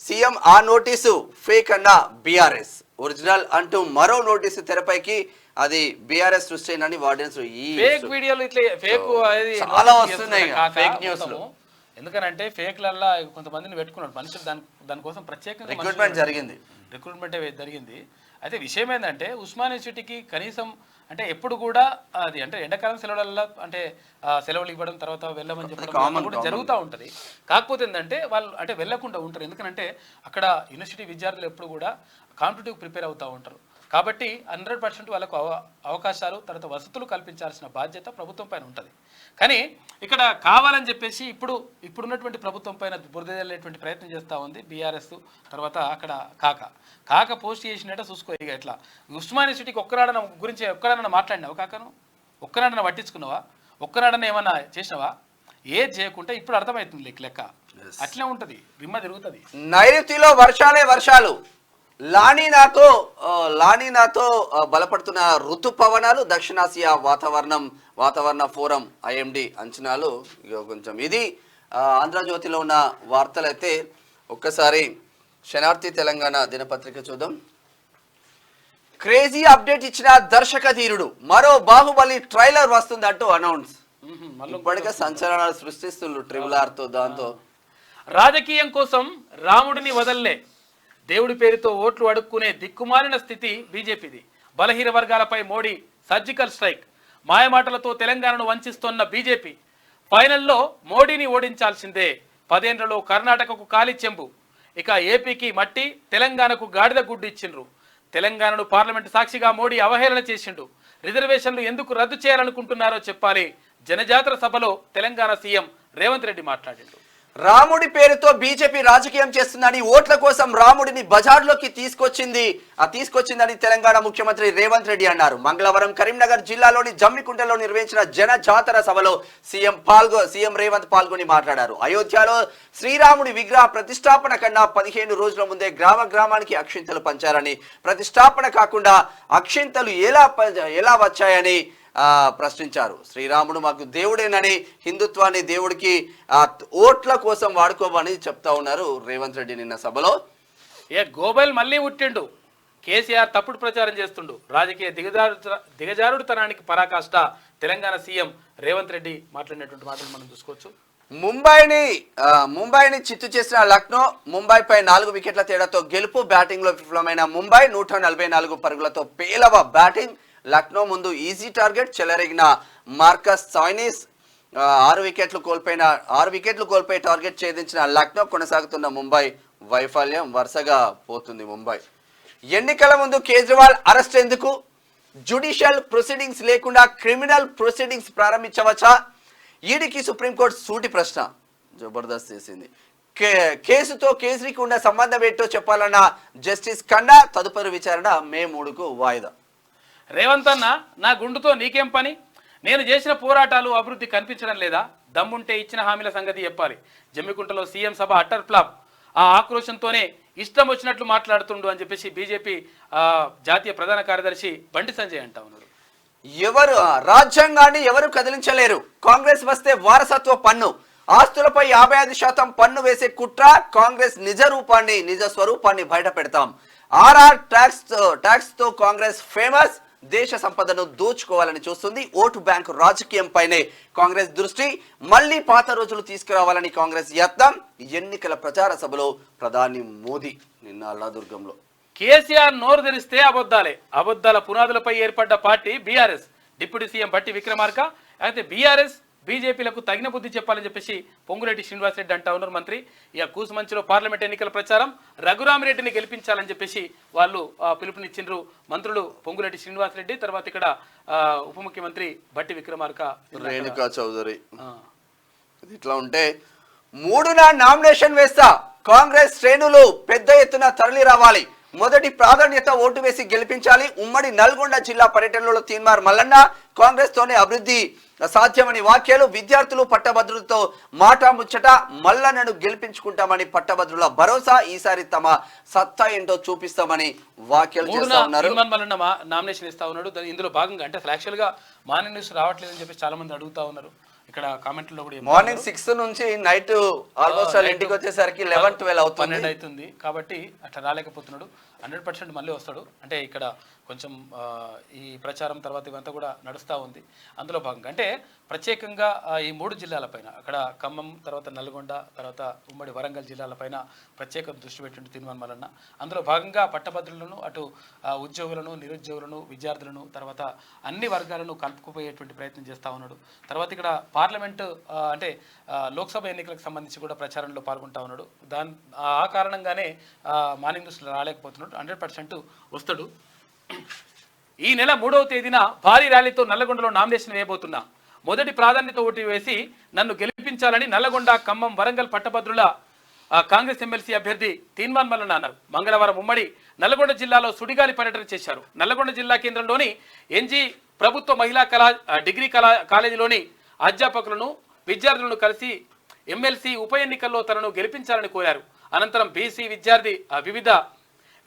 సీఎం ఆ నోటీసు ఫేక్ అన్న బీఆర్ఎస్. ఒరిజినల్ అంటూ మరో నోటీసు తెరపైకి. అది బీఆర్ఎస్ సృష్టిందని వార్డెన్స్ ఫేక్ వీడియోలు ఇట్లా ఫేక్ చాలా వస్తున్నాయి ఫేక్ న్యూస్. ఎందుకనంటే ఫేక్లల్లా కొంతమందిని పెట్టుకున్నాడు మనుషులు. దానికోసం ప్రత్యేకంగా రిక్రూట్మెంట్ జరిగింది. అయితే విషయం ఏంటంటే ఉస్మానియా యూనివర్సిటీకి కనీసం అంటే ఎప్పుడు కూడా అది అంటే ఎండాకాలం సెలవులలో అంటే సెలవులు ఇవ్వడం, తర్వాత వెళ్ళమని చెప్పడం కూడా జరుగుతూ ఉంటుంది. కాకపోతే ఏంటంటే వాళ్ళు అంటే వెళ్ళకుండా ఉంటారు. ఎందుకంటే అక్కడ యూనివర్సిటీ విద్యార్థులు ఎప్పుడు కూడా కాంపిటేటివ్ ప్రిపేర్ అవుతూ ఉంటారు. కాబట్టి 100% వాళ్ళకు అవకాశాలు, తర్వాత వసతులు కల్పించాల్సిన బాధ్యత ప్రభుత్వం పైన ఉంటుంది. కానీ ఇక్కడ కావాలని చెప్పేసి ఇప్పుడున్నటువంటి ప్రభుత్వం పైన బురదలేటువంటి ప్రయత్నం చేస్తూ ఉంది బీఆర్ఎస్. తర్వాత అక్కడ కాక పోస్ట్ చేసినట్టు చూసుకో. ఇక ఇట్లా ఉస్మానియా యూనివర్సిటీకి ఒక్కనాడన మాట్లాడినావు కాకను? ఒక్కనాడన పట్టించుకున్నావా? ఒక్కనాడన ఏమన్నా చేసినావా? ఏది చేయకుంటే ఇప్పుడు అర్థమవుతుంది లెక్క. అట్లే ఉంటుంది, రిమ్మ తిరుగుతుంది. నైరుతిలో వర్షాలు. లానినాతో బలపడుతున్న ఋతుపవనాలు. దక్షిణాసియా వాతావరణ ఫోరం IMD అంచనాలు. కొంచెం ఇది ఆంధ్రజ్యోతిలో ఉన్న వార్తలైతే ఒక్కసారి శనార్థి తెలంగాణ దినపత్రిక చూద్దాం. క్రేజీ అప్డేట్ ఇచ్చిన దర్శక ధీరుడు. మరో బాహుబలి ట్రైలర్ వస్తుందంటూ అనౌన్స్. ఇప్పటికే సంచలనాలు సృష్టిస్తున్నారు RRR తో. దాంతో రాజకీయం కోసం రాముడిని వదల్లే, దేవుడి పేరుతో ఓట్లు అడుక్కునే దిక్కుమాలిన స్థితి బీజేపీది. బలహీన వర్గాలపై మోడీ సర్జికల్ స్ట్రైక్. మాయమాటలతో తెలంగాణను వంచిస్తోన్న బీజేపీ ఫైనల్లో మోడీని ఓడించాల్సిందే. 10 ఏళ్లలో కర్ణాటకకు కాలి చెంబు. ఇక ఏపీకి మట్టి, తెలంగాణకు గాడిద గుడ్డు ఇచ్చిండ్రు. తెలంగాణను పార్లమెంటు సాక్షిగా మోడీ అవహేళన చేసిండు. రిజర్వేషన్లు ఎందుకు రద్దు చేయాలనుకుంటున్నారో చెప్పాలి. జనజాతర సభలో తెలంగాణ సీఎం రేవంత్ రెడ్డి మాట్లాడిండు. రాముడి పేరుతో బీజేపీ రాజకీయం చేస్తుందని ఓట్ల కోసం రాముడిని బజార్లోకి తీసుకొచ్చిందని తెలంగాణ ముఖ్యమంత్రి రేవంత్ రెడ్డి అన్నారు. మంగళవారం కరీంనగర్ జిల్లాలోని జమ్మికుంటలో నిర్వహించిన జన జాతర సభలో సీఎం రేవంత్ పాల్గొని మాట్లాడారు. అయోధ్యలో శ్రీరాముడి విగ్రహ ప్రతిష్టాపన కన్నా 15 రోజుల ముందే గ్రామానికి అక్షింతలు పంచారని, ప్రతిష్టాపన కాకుండా అక్షింతలు ఎలా వచ్చాయని ప్రశ్నించారు. శ్రీరాముడు మాకు దేవుడేనని, హిందుత్వాన్ని దేవుడికి ఓట్ల కోసం వాడుకోమని చెప్తా ఉన్నారు రేవంత్ రెడ్డి నిన్న సభలో. గోబెల్ మళ్ళీ ఉట్టిండు. కేసీఆర్ తప్పుడు ప్రచారం చేస్తుండు. రాజకీయ దిగజారుడుతనానికి పరాకాష్ట తెలంగాణ సీఎం రేవంత్ రెడ్డి మాట్లాడినటువంటి మాటలు మనం చూసుకోవచ్చు. ముంబైని చిత్తు చేసిన లక్నో, ముంబైపై 4 వికెట్ల తేడాతో గెలుపు. బ్యాటింగ్ లో విఫలమైన ముంబై 144 పరుగులతో పేలవ బ్యాటింగ్. లక్నో ముందు ఈజీ టార్గెట్. చెలరేగిన మార్కస్ సైనీస్ 6 వికెట్లు కోల్పోయి టార్గెట్ ఛేదించిన లక్నో. కొనసాగుతున్న ముంబై వైఫల్యం వరుసగా పోతుంది ముంబై. ఎన్నికల ముందు కేజ్రీవాల్ అరెస్ట్ ఎందుకు? జ్యుడిషియల్ ప్రొసీడింగ్స్ లేకుండా క్రిమినల్ ప్రొసీడింగ్స్ ప్రారంభించవచ్చా? ఈడీకి సుప్రీంకోర్టు సూటి ప్రశ్న జబర్దస్త్ చేసింది. కేసుతో కేజ్రీకి ఉన్న సంబంధం ఏంటో చెప్పాలన్న జస్టిస్ ఖన్నా. తదుపరి విచారణ మే 3కు వాయిదా. రేవంత్ అన్న, నా గుండుతో నీకేం పని? నేను చేసిన పోరాటాలు అభివృద్ధి కనిపించడం లేదా? దమ్ముంటే ఇచ్చిన హామీల సంగతి చెప్పాలి. జమ్మికుంటలో సీఎం సభ అట్టర్ ఫ్లాప్. ఆ ఆక్రోశంతోనే ఇష్టం వచ్చినట్లు మాట్లాడుతుండు అని చెప్పేసి బీజేపీ జాతీయ ప్రధాన కార్యదర్శి బండి సంజయ్ అంటా ఉన్నారు. రాజ్యాంగాన్ని ఎవరు కదిలించలేరు. కాంగ్రెస్ వస్తే వారసత్వ పన్ను, ఆస్తులపై 55% పన్ను వేసే కుట్ర. కాంగ్రెస్ నిజ స్వరూపాన్ని బయట పెడతాం. ఆర్ఆర్ ట్యాక్స్ తో కాంగ్రెస్ ఫేమస్. దేశ సంపదను దోచుకోవాలని చూస్తుంది. ఓటు బ్యాంకు రాజకీయం పైనే కాంగ్రెస్ దృష్టి. మళ్లీ పాత రోజులు తీసుకురావాలని కాంగ్రెస్ యత్నం. ఎన్నికల ప్రచార సభలో ప్రధాని మోదీ నిన్న అల్లాదుర్గంలో. కేసీఆర్ నోరు తెరిస్తే అబద్ధాల పునాదులపై ఏర్పడ్డ పార్టీ బీఆర్ఎస్. డిప్యూటీ సీఎం బట్టి విక్రమార్క అయితే బీఆర్ఎస్ బీజేపీలకు తగిన బుద్ధి చెప్పాలని చెప్పేసి పొంగులేటి శ్రీనివాసరెడ్డి అంటా ఉన్నారు. మంత్రి ఇక కూసుమంచిలో పార్లమెంట్ ఎన్నికల ప్రచారం, రఘురామిరెడ్డిని గెలిపించాలని చెప్పేసి వాళ్ళు పిలుపునిచ్చిండ్రు మంత్రులు పొంగులేటి శ్రీనివాసరెడ్డి. తర్వాత ఇక్కడ ఉప ముఖ్యమంత్రి బట్టి విక్రమార్క, రేణుకా చౌదరి. ఇట్లా ఉంటే 3న నామినేషన్ వేస్తా. కాంగ్రెస్ శ్రేణులు పెద్ద ఎత్తున తరలి రావాలి. మొదటి ప్రాధాన్యత ఓటు వేసి గెలిపించాలి. ఉమ్మడి నల్గొండ జిల్లా పర్యటనలో తీన్మార్ మల్లన్న. కాంగ్రెస్ తోనే అభివృద్ధి సాధ్యమని వ్యాఖ్యలు. విద్యార్థులు పట్టభద్రులతో మాట ముచ్చట. మల్లన్నను గెలిపించుకుంటామని పట్టభద్రుల భరోసా. ఈసారి తమ సత్తా ఏంటో చూపిస్తామని వ్యాఖ్యలు చేస్తా ఉన్నారు. మల్లన్న నామినేషన్ ఇస్తా ఉన్నాడు. ఇందులో భాగంగా అంటే అసలు యాక్చువల్ గా మార్నింగ్ న్యూస్ రావట్లేదని చెప్పి చాలా మంది అడుగుతా ఉన్నారు. ఇక్కడ కామెంట్లో కూడా మార్నింగ్ 6 నుంచి నైట్ ఆల్మోస్ట్ ఇంటికి వచ్చేసరికి 11-12 అవుతుంది. కాబట్టి అట్లా రాలేకపోతున్నాడు. 100% మళ్ళీ వస్తాడు. అంటే ఇక్కడ కొంచెం ఈ ప్రచారం తర్వాత ఇవంతా కూడా నడుస్తూ ఉంది. అందులో భాగంగా అంటే ప్రత్యేకంగా ఈ 3 జిల్లాలపైన అక్కడ ఖమ్మం, తర్వాత నల్గొండ, తర్వాత ఉమ్మడి వరంగల్ జిల్లాలపైన ప్రత్యేక దృష్టి పెట్టిండు తీన్మార్ మల్లన్న. అందులో భాగంగా పట్టభద్రులను, అటు ఉద్యోగులను, నిరుద్యోగులను, విద్యార్థులను, తర్వాత అన్ని వర్గాలను కలుపుకుపోయేటువంటి ప్రయత్నం చేస్తూ ఉన్నాడు. తర్వాత ఇక్కడ పార్లమెంటు అంటే లోక్సభ ఎన్నికలకు సంబంధించి కూడా ప్రచారంలో పాల్గొంటా ఉన్నాడు. ఆ కారణంగానే మార్నింగ్ న్యూస్లో రాలేకపోతున్నాడు. 100% వస్తాడు. ఈ నెల 3వ తేదీన భారీ ర్యాలీతో నల్లగొండలో నామినేషన్ వేయబోతున్నా. మొదటి ప్రాధాన్యత ఓటు వేసి నన్ను గెలిపించాలని నల్లగొండ, ఖమ్మం, వరంగల్ పట్టభద్రుల కాంగ్రెస్ ఎమ్మెల్సీ అభ్యర్థి తీన్మార్ మల్లన్న అన్నారు. మంగళవారం ఉమ్మడి నల్లగొండ జిల్లాలో సుడిగాలి పర్యటన చేశారు. నల్లగొండ జిల్లా కేంద్రంలోని ఎన్జీ ప్రభుత్వ మహిళా డిగ్రీ కాలేజీలోని అధ్యాపకులను, విద్యార్థులను కలిసి ఎమ్మెల్సీ ఉప ఎన్నికల్లో తనను గెలిపించాలని కోరారు. అనంతరం బీసీ వివిధ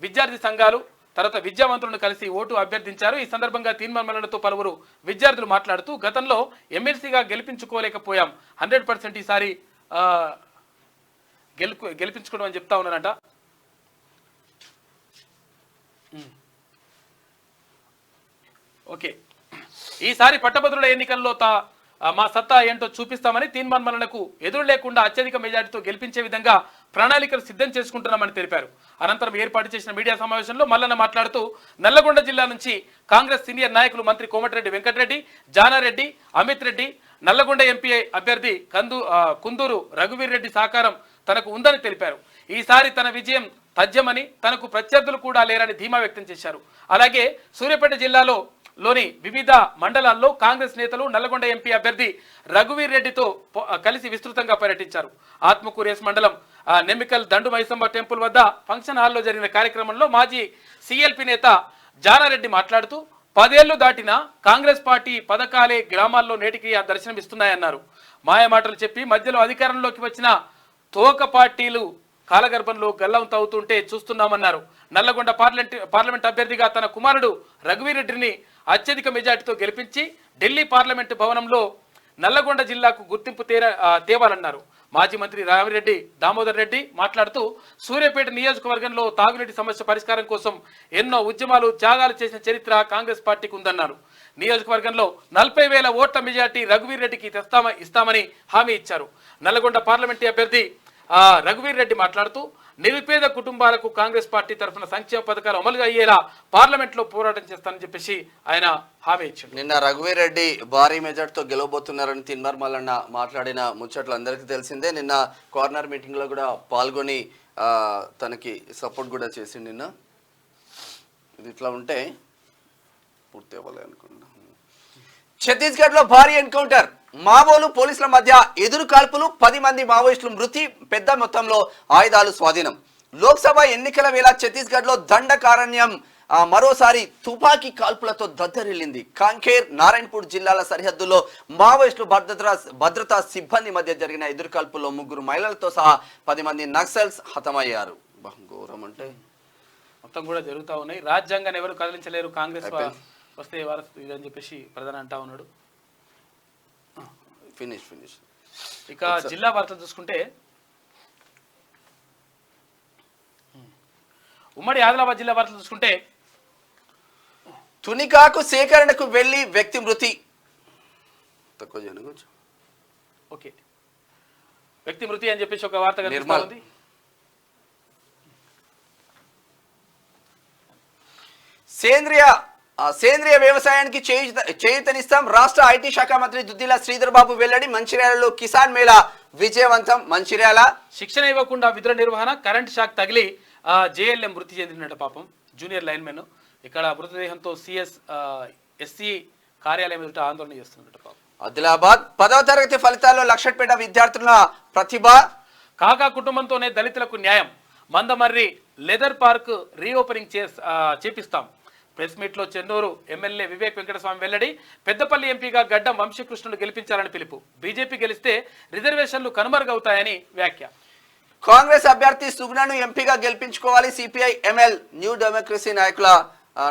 విద్యార్థి సంఘాలు, తర్వాత విద్యావంతులను కలిసి ఓటు అభ్యర్థించారు. ఈ సందర్భంగా తీన్మార్ మల్లన్నతో పలువురు విద్యార్థులు మాట్లాడుతూ గతంలో ఎమ్మెల్సీగా గెలిపించుకోలేకపోయాం, 100% ఈసారి గెలిపించుకోవడం అని చెప్తా ఉన్నారంట. ఓకే, ఈసారి పట్టభద్రుల ఎన్నికల్లో మా సత్తా ఏంటో చూపిస్తామని, తీన్మార్ మల్లన్నకు ఎదురు లేకుండా అత్యధిక మెజార్టీతో గెలిపించే విధంగా ప్రణాళికలు సిద్ధం చేసుకుంటున్నామని తెలిపారు. అనంతరం ఏర్పాటు చేసిన మీడియా సమావేశంలో మల్లన్న మాట్లాడుతూ నల్లగొండ జిల్లా నుంచి కాంగ్రెస్ సీనియర్ నాయకులు మంత్రి కోమటిరెడ్డి వెంకటరెడ్డి, జానారెడ్డి, అమిత్ రెడ్డి, నల్లగొండ ఎంపీ అభ్యర్థి కుందూరు రఘువీర్ రెడ్డి సహకారం తనకు ఉందని తెలిపారు. ఈసారి తన విజయం తథ్యమని, తనకు ప్రత్యర్థులు కూడా లేరని ధీమా వ్యక్తం చేశారు. అలాగే సూర్యాపేట జిల్లాలో లోని వివిధ మండలాల్లో కాంగ్రెస్ నేతలు నల్లగొండ ఎంపీ అభ్యర్థి రఘువీర్ రెడ్డితో కలిసి విస్తృతంగా పర్యటించారు. ఆత్మకూరు ఎస్ మండలం నెమ్మికల్ దండు మైసమ్మ టెంపుల్ వద్ద ఫంక్షన్ హాల్లో జరిగిన కార్యక్రమంలో మాజీ సిఎల్పి నేత జానారెడ్డి మాట్లాడుతూ 10 ఏళ్లు దాటినా కాంగ్రెస్ పార్టీ పథకాలే గ్రామాల్లో నేటికి దర్శనమిస్తున్నాయన్నారు. మాయమాటలు చెప్పి మధ్యలో అధికారంలోకి వచ్చిన తోక పార్టీలు కాలగర్భంలో గల్లం తవ్వుతుంటే చూస్తున్నామన్నారు. నల్లగొండ పార్లమెంట్ అభ్యర్థిగా తన కుమారుడు రఘువీర్ రెడ్డిని అత్యధిక మెజార్టీతో గెలిపించి ఢిల్లీ పార్లమెంటు భవనంలో నల్లగొండ జిల్లాకు గుర్తింపు తేవాలన్నారు. మాజీ మంత్రి రామిరెడ్డి దామోదర్ రెడ్డి మాట్లాడుతూ సూర్యాపేట నియోజకవర్గంలో తాగునీటి సమస్య పరిష్కారం కోసం ఎన్నో ఉద్యమాలు త్యాగాలు చేసిన చరిత్ర కాంగ్రెస్ పార్టీకి ఉందన్నారు. నియోజకవర్గంలో 40,000 ఓట్ల మెజార్టీ రఘువీర్ రెడ్డికి ఇస్తామని హామీ ఇచ్చారు. నల్లగొండ పార్లమెంటు అభ్యర్థి రఘువీర్ రెడ్డి మాట్లాడుతూ నిరుపేద కుటుంబాలకు కాంగ్రెస్ పార్టీ తరఫున సంక్షేమ పథకాలు అమలు అయ్యేలా పార్లమెంట్లో పోరాటం చేస్తానని చెప్పేసి ఆయన హామీ ఇచ్చారు. నిన్న రఘువీర్ రెడ్డి భారీ మెజార్టీతో గెలవబోతున్నారని తిన్మార్ మల్లన్న మాట్లాడిన ముచ్చట్లు అందరికీ తెలిసిందే. నిన్న కార్నర్ మీటింగ్ లో కూడా పాల్గొని తనకి సపోర్ట్ కూడా చేసింది. నిన్న ఇది ఇట్లా ఉంటే పూర్తి అవ్వాలి అనుకున్నా. ఛత్తీస్గఢ్ లో భారీ ఎన్కౌంటర్, మావోలు పోలీసుల మధ్య ఎదురు కాల్పులు, 10 మంది మావోయిస్టులు మృతి, పెద్ద మొత్తంలో ఆయుధాలు స్వాధీనం. లోక్సభ ఎన్నికల వేళ ఛత్తీస్గఢ్ లో దండకారణ్యం మరోసారి తుపాకీ కాల్పులతో దద్దరిల్లింది. కాంకేర్, నారాయణపూర్ జిల్లాల సరిహద్దుల్లో మావోయిస్టులు భద్రతా సిబ్బంది మధ్య జరిగిన ఎదురు కాల్పుల్లో 3 మహిళలతో సహా 10 మంది నక్సల్స్ హతమయ్యారు. ఘోరం అంటే మొత్తం కూడా జరుగుతూ ఉన్నాయి. రాజ్యాంగాన్ని ఎవరు కదిలించలేరు, కాంగ్రెస్ వస్తే వారసు ఇదని చెప్పేసి ప్రధాని అంటా ఉన్నాడు. ఫినిష్. ఇక జిల్లా వార్తలు చూసుకుంటే ఉమ్మడి ఆదిలాబాద్ జిల్లా వార్తలు చూసుకుంటే తునికాకు సేకరణకు వెళ్లి వ్యక్తి మృతి. ఓకే, వ్యక్తి మృతి అని చెప్పేసి ఒక వార్త కనిపిస్తా ఉంది. సేంద్రియ వ్యవసాయానికి చేయూతనిస్తాం. రాష్ట్ర ఐటీ శాఖ మంత్రి దుద్దిల శ్రీధర్ బాబు వెల్లడి. మంచిర్యాలలో కిసాన్ మేళా విజయవంతం. మంచిర్యాల శిక్షణ ఇవ్వకుండా విధుల నిర్వహణ, కరెంట్ షాక్ తగిలి జేఎల్ఎం మృతి చెందినట్టు పాపం జూనియర్ లైన్మెన్. ఇక్కడ మృతదేహంతో ఎస్సీ కార్యాలయం ఎదుట ఆందోళన చేస్తున్నట్టు పాపం. ఆదిలాబాద్ 10వ తరగతి ఫలితాల్లో లక్షపేట విద్యార్థుల ప్రతిభ. కాకా కుటుంబంతోనే దళితులకు న్యాయం, మందమర్రి లెదర్ పార్క్ రీఓపెనింగ్ చేపిస్తాం. ప్రెస్ మీట్ లో చెన్నూరు ఎమ్మెల్యే వివేక్ వెంకటస్వామి వెల్లడి. పెద్దపల్లి ఎంపీగా గడ్డం వంశీకృష్ణుడు గెలిపించాలని పిలుపు. బీజేపీ గెలిస్తే రిజర్వేషన్లు కనుమరుగవుతాయని వ్యాఖ్య. కాంగ్రెస్ అభ్యర్థి సుగ్నాను ఎంపీగా గెలిపించుకోవాలి. సిపిఐ ఎంఎల్ న్యూ డెమోక్రసీ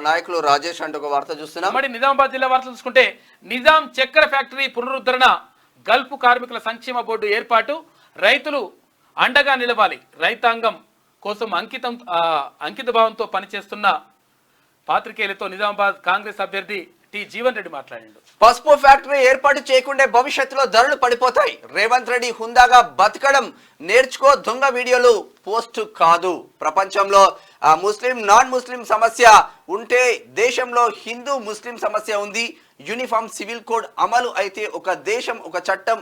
నాయకులు రాజేష్ అంటూ ఒక వార్త చూస్తున్నాం. మరి నిజామాబాద్ జిల్లా వార్తలు చూసుకుంటే నిజాం చక్కెర ఫ్యాక్టరీ పునరుద్ధరణ, గల్ఫ్ కార్మికుల సంక్షేమ బోర్డు ఏర్పాటు, రైతులు అండగా నిలవాలి, రైతాంగం కోసం అంకిత భావంతో పనిచేస్తున్న పాత్రికేయులతో నిజామాబాద్ కాంగ్రెస్ అభ్యర్థి టి జీవన్ రెడ్డి మాట్లాడాడు. పసుపు ఫ్యాక్టరీ ఏర్పాటు చేయకుంటే భవిష్యత్తులో ధరలు పడిపోతాయి. రేవంత్ రెడ్డి హుందాగా బతకడం నేర్చుకో, దొంగ వీడియోలు పోస్ట్ కాదు. ప్రపంచంలో ముస్లిం నాన్ ముస్లిం సమస్య ఉంటే దేశంలో హిందూ ముస్లిం సమస్య ఉంది. యూనిఫామ్ సివిల్ కోడ్ అమలు అయితే ఒక దేశం, ఒక చట్టం,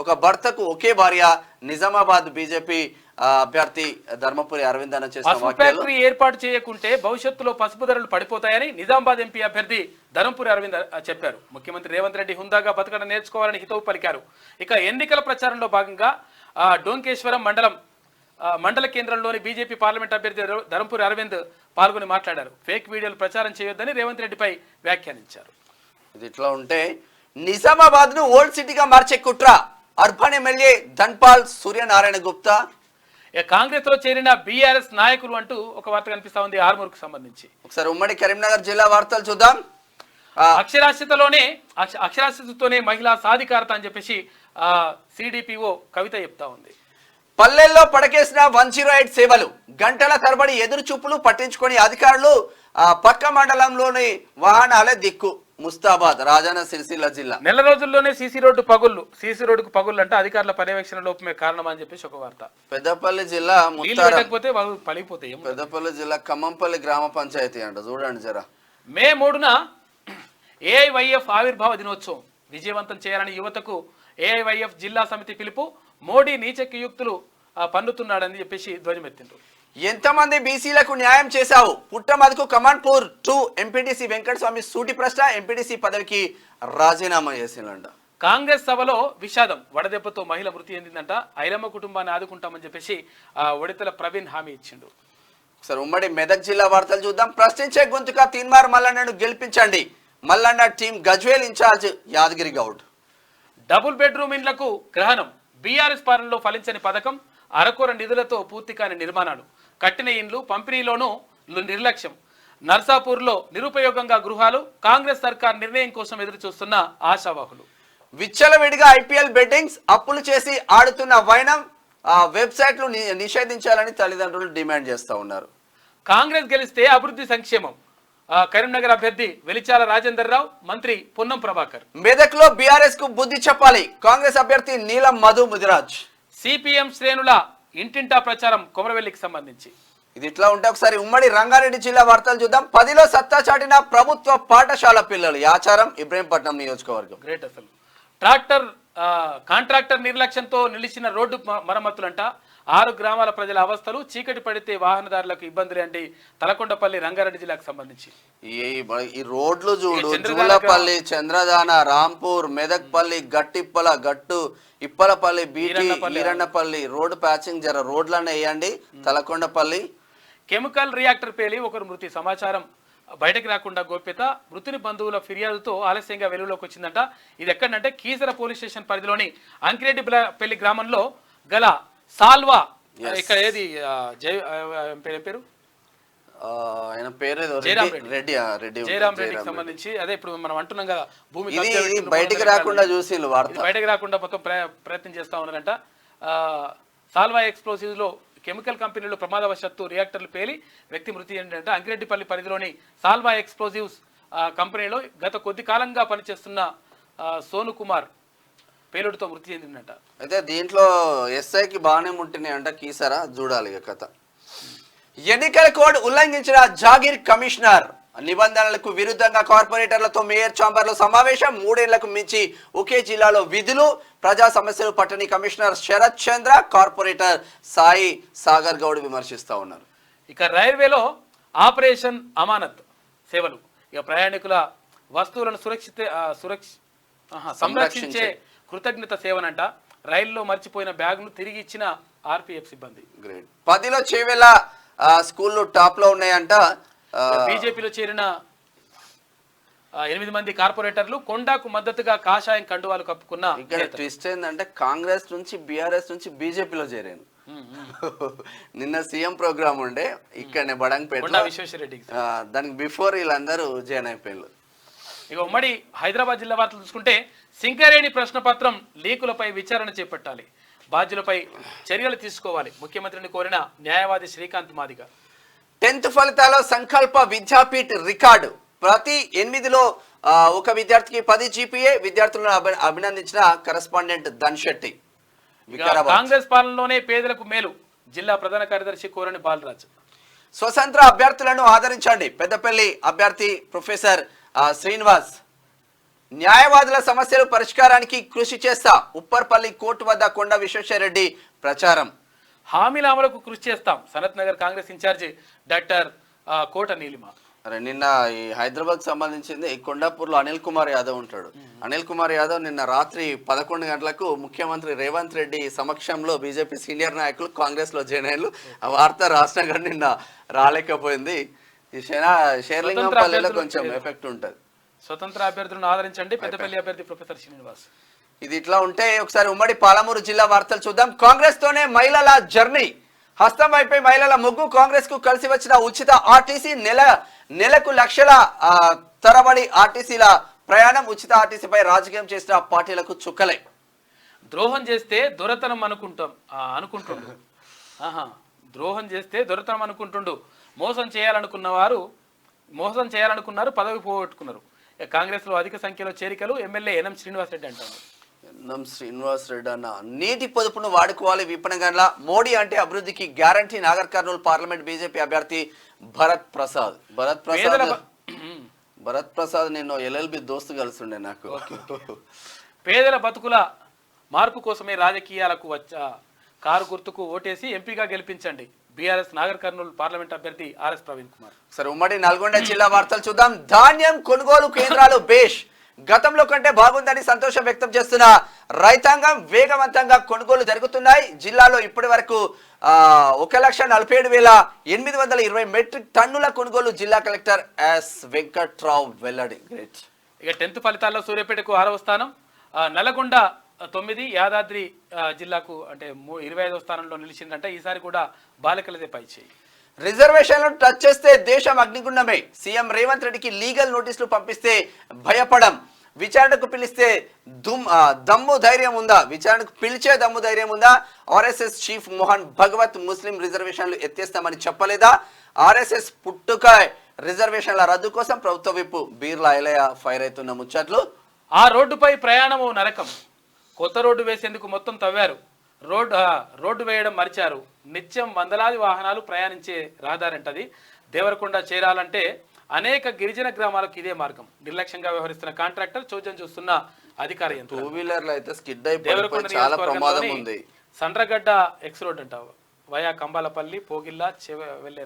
ఒక భర్తకు ఒకే భార్య. నిజామాబాద్ బీజేపీ అభ్యర్థి ధర్మపురి అరవింద్ అన్న చేసిన ఫ్యాక్టరీ ఏర్పాటు చేయకుంటే భవిష్యత్తులో పసుపు ధరలు పడిపోతాయని నిజామాబాద్ ఎంపీ అభ్యర్థి ధర్మపురి అరవింద్ చెప్పారు. ముఖ్యమంత్రి రేవంత్ రెడ్డి హుందాగా బతకడం నేర్చుకోవాలని హితవు పలికారు. ఇక ఎన్నికల ప్రచారంలో భాగంగా డోంకేశ్వరం మండల కేంద్రంలోని బీజేపీ పార్లమెంట్ అభ్యర్థి ధర్మపురి అరవింద్ పాల్గొని మాట్లాడారు. ఫేక్ వీడియోలు ప్రచారం చేయొద్దని రేవంత్ రెడ్డిపై వ్యాఖ్యానించారు. ఇది ఇట్లా ఉంటే నిజామాబాద్ ను ఓల్డ్ సిటీగా మార్చే కుట్ర. Urban MLA Dhanpal Suryanarayana Gupta. కాంగ్రెస్ లో చేరిన బీఆర్ఎస్ నాయకులు అంటూ ఒక వార్త కనిపిస్తా ఉంది ఆర్మూర్కు సంబంధించి. ఒకసారి ఉమ్మడి కరీంనగర్ జిల్లా వార్తలు చూద్దాం. అక్షరాస్యతతోనే మహిళా సాధికారత అని చెప్పేసి సిడిపిఓ కవిత చెప్తా ఉంది. పల్లెల్లో పడకేసిన 108 సేవలు, గంటల తరబడి ఎదురు చూపులు పట్టించుకొని అధికారులు. పక్క మండలంలోని వాహనాలే దిక్కు. ముస్తాబాద్ రాజన్న సిరిసిల్ల జిల్లా. నెల రోజుల్లోనే సీసీ రోడ్డుకు పగుళ్ళు అంటే అధికారుల పర్యవేక్షణ లోపమే కారణం అని చెప్పేసి ఒక వార్త. పెద్దపల్లి జిల్లా పడిపోతాయి. పెద్దపల్లి జిల్లా ఖమ్మంపల్లి గ్రామ పంచాయతీ అంట, చూడండి జరా. మే 3న ఏఐవైఎఫ్ ఆవిర్భావ దినోత్సవం విజయవంతం చేయాలని యువతకు ఏఐవైఎఫ్ జిల్లా సమితి పిలుపు. మోడీ నీచ కుయుక్తులు పన్నుతున్నాడని చెప్పేసి ధ్వజమెత్తిండ్రు. ఎంతమంది బీసీలకు న్యాయం చేశావు? పుట్టమదుకు కమాన్పూర్ 2 ఎంపీటీసీ వెంకటస్వామి సూటి ప్రశ్న. ఎంపీటీసీ పదవికి రాజీనామా చేసిందంట. కాంగ్రెస్ సభలో విషాదం. వడదెబ్బతో మహిళ మృతి చెందిందంట. ఐలమ్మ కుటుంబాన్ని ఆదుకుంటామని చెప్పేసి ఒడితల ప్రవీణ్ హామీ ఇచ్చిండు. ఒకసారి ఉమ్మడి మెదక్ జిల్లా వార్తలు చూద్దాం. ప్రశ్నించే గొంతుగా తీన్మార్ మల్లన్నను గెలిపించండి. Mallanna team Gajwel in charge Yadagiri Goud. Double bedroom ఇండ్లకు గ్రహణం. బీఆర్ఎస్ పాలనలో ఫలించని పథకం. అరకొర నిధులతో పూర్తి కాని నిర్మాణాలు. కట్టిన ఇండ్లు పంపిణీలోనూ నిర్లక్ష్యం. నర్సాపూర్లో నిరుపయోగంగా గృహాలు. కాంగ్రెస్ సర్కార్ నిర్ణయం కోసం ఎదురు చూస్తున్న ఆశావాహులు. విచ్చలవిడిగా ఐపీఎల్ బెట్టింగ్స్. అప్పులు చేసి ఆడుతున్న వైనం. వెబ్సైట్లు నిషేధించాలని తల్లిదండ్రులు డిమాండ్ చేస్తూ ఉన్నారు. కాంగ్రెస్ గెలిస్తే అభివృద్ధి సంక్షేమం. కరీంనగర్ అభ్యర్థి వెలిచాల రాజేందర్ రావు. మంత్రి పొన్నం ప్రభాకర్. మెదక్ లో బీఆర్ఎస్ కు బుద్ధి చెప్పాలి. కాంగ్రెస్ అభ్యర్థి నీలం మధు ముదిరాజ్. సిపిఎం శ్రేణుల ఇంటింటా ప్రచారం కొమరవెల్లికి సంబంధించి. ఇది ఇట్లా ఉంటే ఒకసారి ఉమ్మడి రంగారెడ్డి జిల్లా వార్తలు చూద్దాం. 10లో సత్తా చాటిన ప్రభుత్వ పాఠశాల పిల్లలు. యాచారం ఇబ్రహీంపట్నం నియోజకవర్గం. గ్రేట్. అసలు కాంట్రాక్టర్ నిర్లక్ష్యంతో నిలిచిన రోడ్డు మరమ్మతులంట. 6 గ్రామాల ప్రజల అవస్థలు. చీకటి పడితే వాహనదారులకు ఇబ్బందులు అంటే తలకొండపల్లి రంగారెడ్డి జిల్లాకు సంబంధించి. ఈ రోడ్లు చూడు. జూలపల్లి, చంద్రదాన, రాంపూర్, మెదక్పల్లి, గట్టిప్పల, గట్టు ఇప్పలపల్లి, బీటీ, ఈరన్నపల్లి రోడ్డు ప్యాచింగ్ జర రోడ్లనే వేయండి. తలకొండపల్లి కెమికల్ రియాక్టర్ పేలి ఒకరు మృతి. సమాచారం బయటకు రాకుండా గోప్యత. మృతుని బంధువుల ఫిర్యాదుతో ఆలస్యంగా వెలుగులోకి వచ్చిందంట. ఇది ఎక్కడంటే కీసర పోలీస్ స్టేషన్ పరిధిలోని అంకిరెడ్డి పెళ్లి గ్రామంలో గల సాల్వా. ఇక్కడ ఏది పేరు ఆయన పేరు జయరాం రెడ్డికి సంబంధించి. అదే ఇప్పుడు మనం అంటున్నాం కదా, భూమి బయటకు రాకుండా చూసి బయటకు రాకుండా మొత్తం ప్రయత్నం చేస్తా ఉన్నారంట. సాల్వా ఎక్స్ప్లోసివ్స్ లో కెమికల్ కంపెనీలో ప్రమాదవశాత్తు రియాక్టర్లు పేలి వ్యక్తి మృతి చెందిందంట. అంకిరెడ్డిపల్లి పరిధిలోని సాల్వా ఎక్స్ప్లోజివ్స్ కంపెనీలో గత కొద్ది కాలంగా పనిచేస్తున్న సోను కుమార్ పేలుడుతో మృతి చెందిందంట. అయితే దీంట్లో ఎస్ఐకి బాగానే ఉంటున్నాయి అంట. కీసరా చూడాలి కథ. ఎన్నికల కోడ్ ఉల్లంఘించిన జాగీర్ కమిషనర్. నిబంధనలకు విరుద్ధంగా కార్పొరేటర్లతో మేయర్ ఛాంబర్లో సమావేశం. 3 ఏళ్లకు మించి ఒకే జిల్లాలో విధులు. ప్రజా సమస్యలు పట్టని కమిషనర్ శరత్ చంద్ర, కార్పొరేటర్ సాయి సాగర్ గౌడ్ విమర్శిస్తూ ఉన్నారు. ఇక రైల్వేలో ఆపరేషన్ అమానత్ సేవలు. ఇక ప్రయాణికుల వస్తువులను సంరక్షించే కృతజ్ఞత సేవనంట. రైల్లో మర్చిపోయిన బ్యాగ్ను తిరిగి ఇచ్చిన ఆర్పీఎఫ్ సిబ్బంది. గ్రేట్. 10లో చేవేళ స్కూళ్ళు టాప్ లో ఉన్నాయంట. బీజేపీలో చేరిన 8 మంది కార్పొరేటర్లు. కొండాకు మద్దతుగా కాషాయం కండువాలు కప్పుకున్న. ఇక్కడ ట్విస్ట్ ఏంటంటే కాంగ్రెస్ నుంచి బీఆర్ఎస్ నుంచి బీజేపీలో చేరాను. నిన్న సీఎం ప్రోగ్రామ్ ఉండే ఇక్కడనే బడంగపేట విశ్వేశ్వరరెడ్డికి. దానికి బిఫోర్ వీళ్ళందరూ జాయిన్ అయిపోయారు. ఇక ఉమ్మడి హైదరాబాద్ జిల్లా వార్తలు చూసుకుంటే సింగరేణి ప్రశ్నపత్రం లీకులపై విచారణ చేపట్టాలి. బాధ్యులపై చర్యలు తీసుకోవాలి. ముఖ్యమంత్రిని కోరిన న్యాయవాది శ్రీకాంత్ మాదిగ. 10th ఫలితాల్లో సంకల్ప విద్యాపీఠ్ రికార్డు. ప్రతి 8లో ఒక విద్యార్థికి 10 జీపీఏ. విద్యార్థులను అభినందించిన కరెస్పాండెంట్ ధన్శెట్టి. కాంగ్రెస్ పాలనలోనే పేదలకు మేలు. జిల్లా ప్రధాన కార్యదర్శి కోరని బాలరాజ్. స్వతంత్ర అభ్యర్థులను ఆదరించండి. పెద్దపల్లి అభ్యర్థి ప్రొఫెసర్ శ్రీనివాస్. న్యాయవాదుల సమస్యలు పరిష్కారానికి కృషి చేస్తా. ఉప్పర్పల్లి కోర్టు వద్ద కొండ విశ్వేశ్వరరెడ్డి ప్రచారం. హామీల అమలుకు కృషి చేస్తాం. సనత్ నగర్ కాంగ్రెస్ ఇన్ఛార్జి డాక్టర్ కోట నీలిమ. అరే నిన్న ఈ హైదరాబాద్ సంబంధించింది కొండాపూర్లో అనిల్ కుమార్ యాదవ్ ఉంటాడు. అనిల్ కుమార్ యాదవ్ నిన్న రాత్రి 11 గంటలకు ముఖ్యమంత్రి రేవంత్ రెడ్డి సమక్షంలో బీజేపీ సీనియర్ నాయకులు కాంగ్రెస్ లో జాయిన్ అయ్యారు. ఆ వార్త రాసినా కానీ నిన్న రాలేకపోయింది. ఈ షేర్లింగంపల్లిలో కొంచెం ఎఫెక్ట్ ఉంటుంది. స్వతంత్ర అభ్యర్థులను ఆదరించండి. పెద్దపల్లి అభ్యర్థి ప్రొఫెసర్ శ్రీనివాస్. ఇది ఇట్లా ఉంటే ఒకసారి ఉమ్మడి పాలమూరు జిల్లా వార్తలు చూద్దాం. కాంగ్రెస్ తోనే మహిళల జర్నీ. హస్తం వైపై మహిళల ముగ్గు. కాంగ్రెస్ కు కలిసి వచ్చిన ఉచిత ఆర్టీసీ. నెలకు లక్షల తరబడి ఆర్టీసీల ప్రయాణం. ఉచిత ఆర్టీసీపై రాజకీయం చేసిన పార్టీలకు చుక్కలే. ద్రోహం చేస్తే దొరతనం అనుకుంటుండు. ద్రోహం చేస్తే దొరతనం అనుకుంటుండు. మోసం చేయాలనుకున్నారు, పదవి పోగొట్టుకున్నారు. కాంగ్రెస్ లో అధిక సంఖ్యలో చేరికలు. ఎమ్మెల్యే ఎన్ఎం శ్రీనివాస్ రెడ్డి అంటారు. ఎన్ఎం శ్రీనివాస్ రెడ్డి అన్న నీటి పొదుపును వాడుకోవాలి. విపణగండ్ల మోడీ అంటే అభివృద్ధికి guarantee. Nagar Kurnool parliament BJP అభ్యర్థి భరత్ ప్రసాద్ నేను ఎల్ఎల్బి దోస్తు కలుస్తుండే నాకు. పేదల బతుకుల మార్పు కోసమే రాజకీయాలకు వచ్చా. కారు గుర్తుకు ఓటేసి ఎంపీగా గెలిపించండి. బీఆర్ఎస్ నాగర్ కర్నూలు పార్లమెంట్ అభ్యర్థి ఆర్ఎస్ ప్రవీణ్ కుమార్. సరే, ఉమ్మడి నల్గొండ జిల్లా వార్తలు చూద్దాం. ధాన్యం కొనుగోలు కేంద్రాలు బేష్, గతంలో కంటే బాగుందని సంతోషం వ్యక్తం చేస్తున్న రైతాంగం. వేగవంతంగా కొనుగోలు జరుగుతున్నాయి. జిల్లాలో ఇప్పటి వరకు 1,47,820 మెట్రిక్ టన్నుల కొనుగోలు జిల్లా కలెక్టర్ ఎస్ వెంకట్రావు వెల్లడి. గ్రేట్. ఇక 10th ఫలితాల్లో సూర్యాపేటకు 6వ స్థానం, నల్గొండ 9, యాదాద్రి జిల్లాకు అంటే 25వ స్థానంలో నిలిచిందంటే ఈసారి కూడా బాలికలదే పై చేయి. రిజర్వేషన్లను టచ్ చేస్తే దేశం అగ్నిగుండమే. సీఎం రేవంత్ రెడ్డికి లీగల్ నోటీసులు పంపిస్తే భయపడం. విచారణకు పిలిస్తే దమ్ము ధైర్యం ఉందా? విచారణకు పిలిచే దమ్ము ధైర్యం ఉందా? ఆర్ఎస్ఎస్ చీఫ్ మోహన్ భగవత్ ముస్లిం రిజర్వేషన్లు ఎత్తేస్తామని చెప్పలేదా? ఆర్ఎస్ఎస్ పుట్టుక రిజర్వేషన్ల రద్దు కోసం ప్రభుత్వ విప్పు బీర్లా ఐలయ్య ఫైర్ అవుతున్న ముచ్చట్లు. ఆ రోడ్డుపై ప్రయాణము నరకం. కొత్త రోడ్డు వేసేందుకు మొత్తం తవ్వారు. రోడ్డు వేయడం మరిచారు. నిత్యం వందలాది వాహనాలు ప్రయాణించే రహదారంటది. దేవరకొండ చేరాలంటే అనేక గిరిజన గ్రామాలకు ఇదే మార్గం. నిర్లక్ష్యంగా వ్యవహరిస్తున్న కాంట్రాక్టర్ చోద్యం చూస్తున్న అధికార యంత్రం. టూ వీలర్లు అయితే స్కిడ్ అయిపోయి చాలా ప్రమాదం ఉంది. సండ్రగడ్డ ఎక్స్ రోడ్ అంటావు వయా కంబాలపల్లి పోగిల్లా వెళ్లే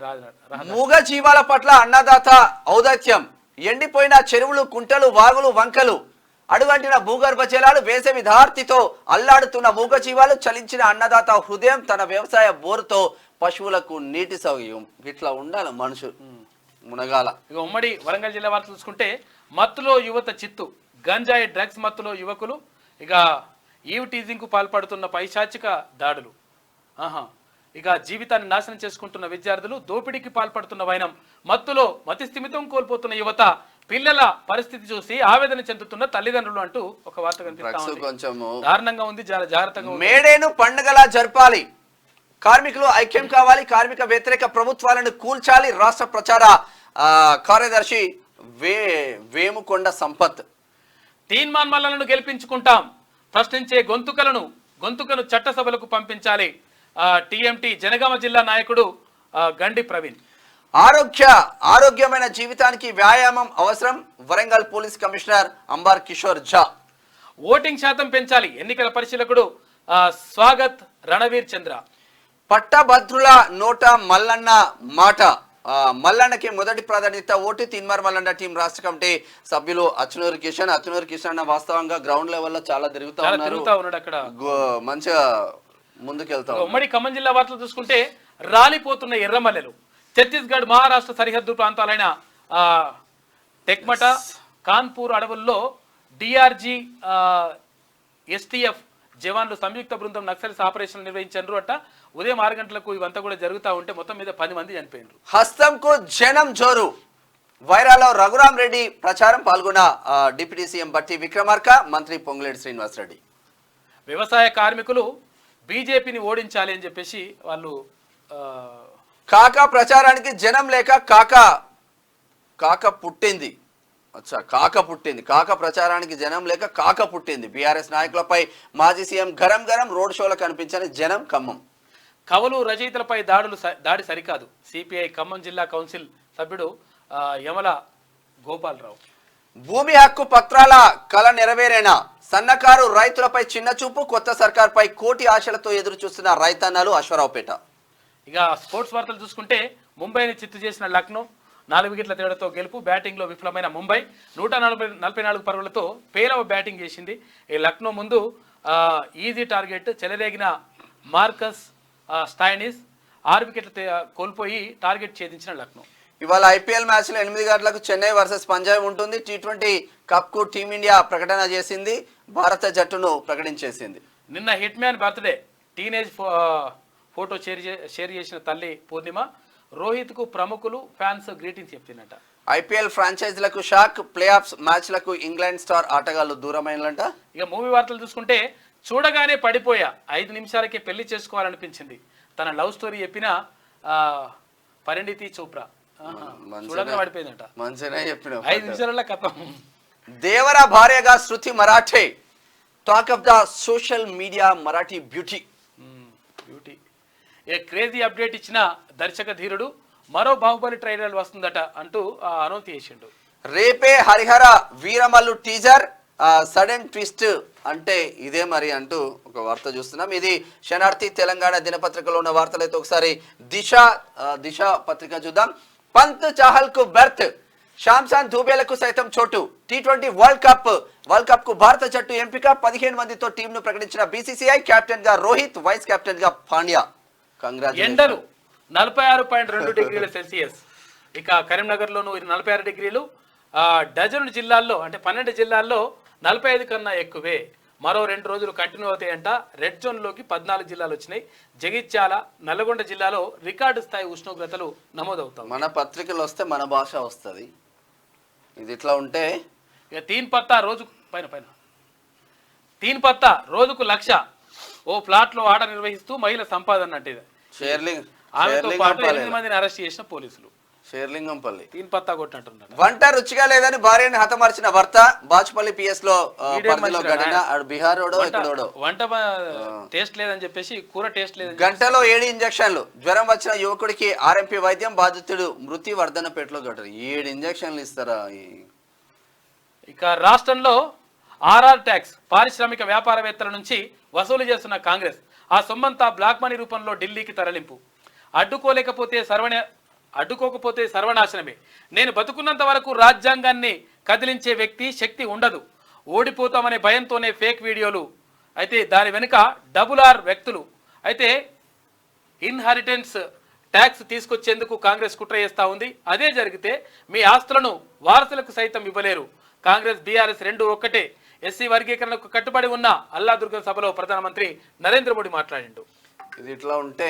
మూగ జీవాల పట్ల అన్నదాత ఔదాత్యం. ఎండిపోయిన చెరువులు, కుంటలు, వాగులు, వంకలు, అడుగంటిన భూగర్భ జలాలు, వేసవి ధార్తితో అల్లాడుతున్న మూగ జీవాలు, చలించిన అన్నదాత హృదయం, తన వ్యవసాయ బోరుతో పశువులకు నీటి సౌకర్యం. ఇట్లా ఉండాలి మనుషులు మునగాల. ఇక ఉమ్మడి వరంగల్ జిల్లా వార్తలు చూసుకుంటే మత్తులో యువత చిత్తు. గంజాయి డ్రగ్స్ మత్తులో యువకులు. ఇక ఈవ్ టీజింగ్ కు పాల్పడుతున్న పైశాచిక దాడులు. ఇక జీవితాన్ని నాశనం చేసుకుంటున్న విద్యార్థులు. దోపిడీకి పాల్పడుతున్న వైనం. మత్తులో మతిస్థిమితం కోల్పోతున్న యువత. పిల్లల పరిస్థితి చూసి ఆవేదన చెందుతున్న తల్లిదండ్రులు అంటూ ఒక వార్త కనిపిస్తుంది. దారుణంగా ఉంది, చాలా జాగ్రత్తగా. మేడేను పండుగలా జరపాలి. కార్మికులు ఐక్యం కావాలి. కార్మిక వ్యతిరేక ప్రభుత్వాలను కూల్చాలి. రాష్ట్ర ప్రచార కార్యదర్శి వేముకొండ సంపత్. తీన్మాన్మలను గెలిపించుకుంటాం. ప్రశ్నించే గొంతుకను చట్టసభలకు పంపించాలి. టీఎంటీ జనగామ జిల్లా నాయకుడు గండి ప్రవీణ్. ఆరోగ్యమైన జీవితానికి వ్యాయామం అవసరం. వరంగల్ పోలీస్ కమిషనర్ అంబార్ కిషోర్ ఝా. ఓటింగ్ శాతం పెంచాలి. ఎన్నికల పరిశీలకుడు స్వాగత్ రణవీర్ చంద్ర. పట్టభద్రుల నోట మల్లన్న మాట. మల్లన్నకి మొదటి ప్రాధాన్యత ఓటు. తిన్మార్ మల్లన్న టీం రాష్ట్ర కమిటీ సభ్యులు అచ్చునూరు కిషన్ వాస్తవంగా గ్రౌండ్ లెవెల్లో చాలా తిరుగుతా ఉన్నారు. అక్కడ మంచిగా ముందుకెళ్తాం. ఉమ్మడి ఖమ్మం జిల్లా వార్తలు చూసుకుంటే రాలిపోతున్న ఎర్రమల్లెలు. ఛత్తీస్గఢ్ మహారాష్ట్ర సరిహద్దు ప్రాంతాలైన టెక్మట, కాన్పూర్ అడవుల్లో డిఆర్జీ ఎస్టీఎఫ్ జవాన్లు సంయుక్త బృందం నక్సల్స్ ఆపరేషన్ నిర్వహించారు అట. ఉదయం 6 గంటలకు ఇవంతా కూడా జరుగుతూ ఉంటే మొత్తం మీద 10 మంది చనిపోయినారు. హస్తంకు జనం జోరు. వైరాలో రఘురాం రెడ్డి ప్రచారం పాల్గొన్న డిప్యూటీ సీఎం బట్టి విక్రమార్క, మంత్రి పొంగులేటి శ్రీనివాసరెడ్డి. వ్యవసాయ కార్మికులు బీజేపీని ఓడించాలి అని చెప్పేసి వాళ్ళు కాకా ప్రచారానికి జనం లేక కాక పుట్టింది. కాక ప్రచారానికి జనం లేక కాక పుట్టింది. బీఆర్ఎస్ నాయకులపై మాజీ సీఎం గరం రోడ్ షోలో కనిపించని జనం. ఖమ్మం కవులు రచయితలపై దాడి సరికాదు. సిపిఐ ఖమ్మం జిల్లా కౌన్సిల్ సభ్యుడు యమల గోపాలరావు. భూమి హక్కు పత్రాల కళ నెరవేరేనా? సన్నకారు రైతులపై చిన్న చూపు. కొత్త సర్కార్పై కోటి ఆశలతో ఎదురు చూస్తున్న రైతన్నలు. అశ్వరావుపేట. ఇక స్పోర్ట్స్ వార్తలు చూసుకుంటే ముంబైని చిత్తు చేసిన లక్నో 4 వికెట్ల తేడాతో గెలుపు. బ్యాటింగ్లో విఫలమైన ముంబై 144 పరుగులతో పేలవ బ్యాటింగ్ చేసింది. ఈ లక్నో ముందు ఈజీ టార్గెట్. చెలరేగిన మార్కస్ స్టైనిస్ 6 వికెట్ల కోల్పోయి టార్గెట్ ఛేదించిన లక్నో. ఇవాళ ఐపీఎల్ మ్యాచ్లో 8 గంటలకు చెన్నై వర్సెస్ పంజాబ్ ఉంటుంది. T20 కప్కు టీమిండియా ప్రకటన చేసింది. భారత జట్టును ప్రకటించేసింది. నిన్న hit man birthday. Teenage photo share చేసిన తల్లి పూర్ణిమ. రోహిత్కు ప్రముఖులు ఫ్యాన్స్ గ్రీటింగ్స్ చెప్తున్నట. ఐపీఎల్ ఫ్రాంచైజీలకు షాక్. ప్లే ఆఫ్స్ మ్యాచ్లకు ఇంగ్లాండ్ స్టార్ ఆటగాళ్లు దూరమైనట. ఇక మూవీ వార్తలు చూసుకుంటే చూడగానే పడిపోయా, 5 నిమిషాలకే పెళ్లి చేసుకోవాలనిపించింది. తన లవ్ స్టోరీ చెప్పిన పరిణితి చోప్రా. చూడగానే పడిపోయిందట. మంచిగా చెప్పిన 5 నిమిషాల కథం. దేవర భార్యగా Shruti Marathe. Talk of the social media Marathi beauty. ఏ క్రేజీ అప్డేట్ ఇచ్చిన దర్శక ధీరుడు. మరో బాహుబలి ట్రైలర్ వస్తుందట అంటూ అనౌన్స్ చేసిండు. రేపే Harihara Veeramallu teaser. Sudden twist అంటే ఇదే మరి అంటూ ఒక వార్త చూస్తున్నాం. ఇది శనార్థి తెలంగాణ దినపత్రికలో ఉన్న వార్తలు. అయితే ఒకసారి దిశ పత్రిక చూద్దాం. పంత్ చాహల్ కు బెర్త్, షామ్సాన్ దూబేలకు సైతం చోటు. T20 వరల్డ్ కప్ కు భారత జట్టు ఎంపిక. 15 మందితో టీంను ప్రకటించిన బీసీసీఐ. కెప్టెన్ గా రోహిత్, వైస్ కెప్టెన్ గా పాండ్యా. ఎండలు 46.2 డిగ్రీల సెల్సియస్. ఇక కరీంనగర్ లోను 46 డిగ్రీలు. డజన్ జిల్లాల్లో అంటే 12 జిల్లాల్లో 45 కన్నా ఎక్కువే. మరో 2 రోజులు కంటిన్యూ అవుతాయంట. రెడ్ జోన్ లోకి 14 జిల్లాలు వచ్చినాయి. జగిత్యాల, నల్లగొండ జిల్లాలో రికార్డు స్థాయి ఉష్ణోగ్రతలు నమోదవుతాయి. మన పత్రికలు వస్తే మన భాష వస్తుంది. ఇది ఇట్లా ఉంటే ఇక తీన్ పత్తా రోజుకు తీన్ పత్తా రోజుకు 1,00,000. ఓ ప్లాట్ లో ఆట నిర్వహిస్తూ మహిళ సంపాదన అంటే ఆమెతో పాటు 8 మందిని అరెస్ట్ చేసిన పోలీసులు. షేర్లింగంపల్లి తీన్ పత్తా కొట్టినట్టున్నారు. వంట రుచిగా లేదని భార్యని హతమార్చిన భర్త. బాచుపల్లి పిఎస్ లో బీహార్ వంట టేస్ట్ లేదని చెప్పేసి కూర టేస్ట్ లేదని గంటలో 7 ఇంజక్షన్లు. జ్వరం వచ్చిన యువకుడికి ఆర్ఎంపీ వైద్యం. బాధితుడు మృతి. వర్ధనపేటలో గట్టారు. 7 ఇంజక్షన్లు ఇస్తారా? ఇక రాష్ట్రంలో ఆర్ఆర్ ట్యాక్స్ పారిశ్రామిక వ్యాపారవేత్తల నుంచి వసూలు చేస్తున్న కాంగ్రెస్ ఆ సొమ్మంతా బ్లాక్ మనీ రూపంలో ఢిల్లీకి తరలింపు. అడ్డుకోకపోతే సర్వనాశనమే. నేను బతుకున్నంత వరకు రాజ్యాంగాన్ని కదిలించే శక్తి ఉండదు. ఓడిపోతామనే భయంతోనే ఫేక్ వీడియోలు. అయితే దాని వెనుక డబుల్-ఆర్ వ్యక్తులు. అయితే ఇన్హెరిటెన్స్ ట్యాక్స్ తీసుకొచ్చేందుకు కాంగ్రెస్ కుట్ర చేస్తూ ఉంది. అదే జరిగితే మీ ఆస్తులను వారసులకు సైతం ఇవ్వలేరు. కాంగ్రెస్ బీఆర్ఎస్ రెండు ఒక్కటే. ఎస్సీ వర్గీకరణకు కట్టుబడి ఉన్న అల్లాదుర్గం సభలో ప్రధానమంత్రి నరేంద్ర మోడీ మాట్లాడిండు. ఇది ఇట్లా ఉంటే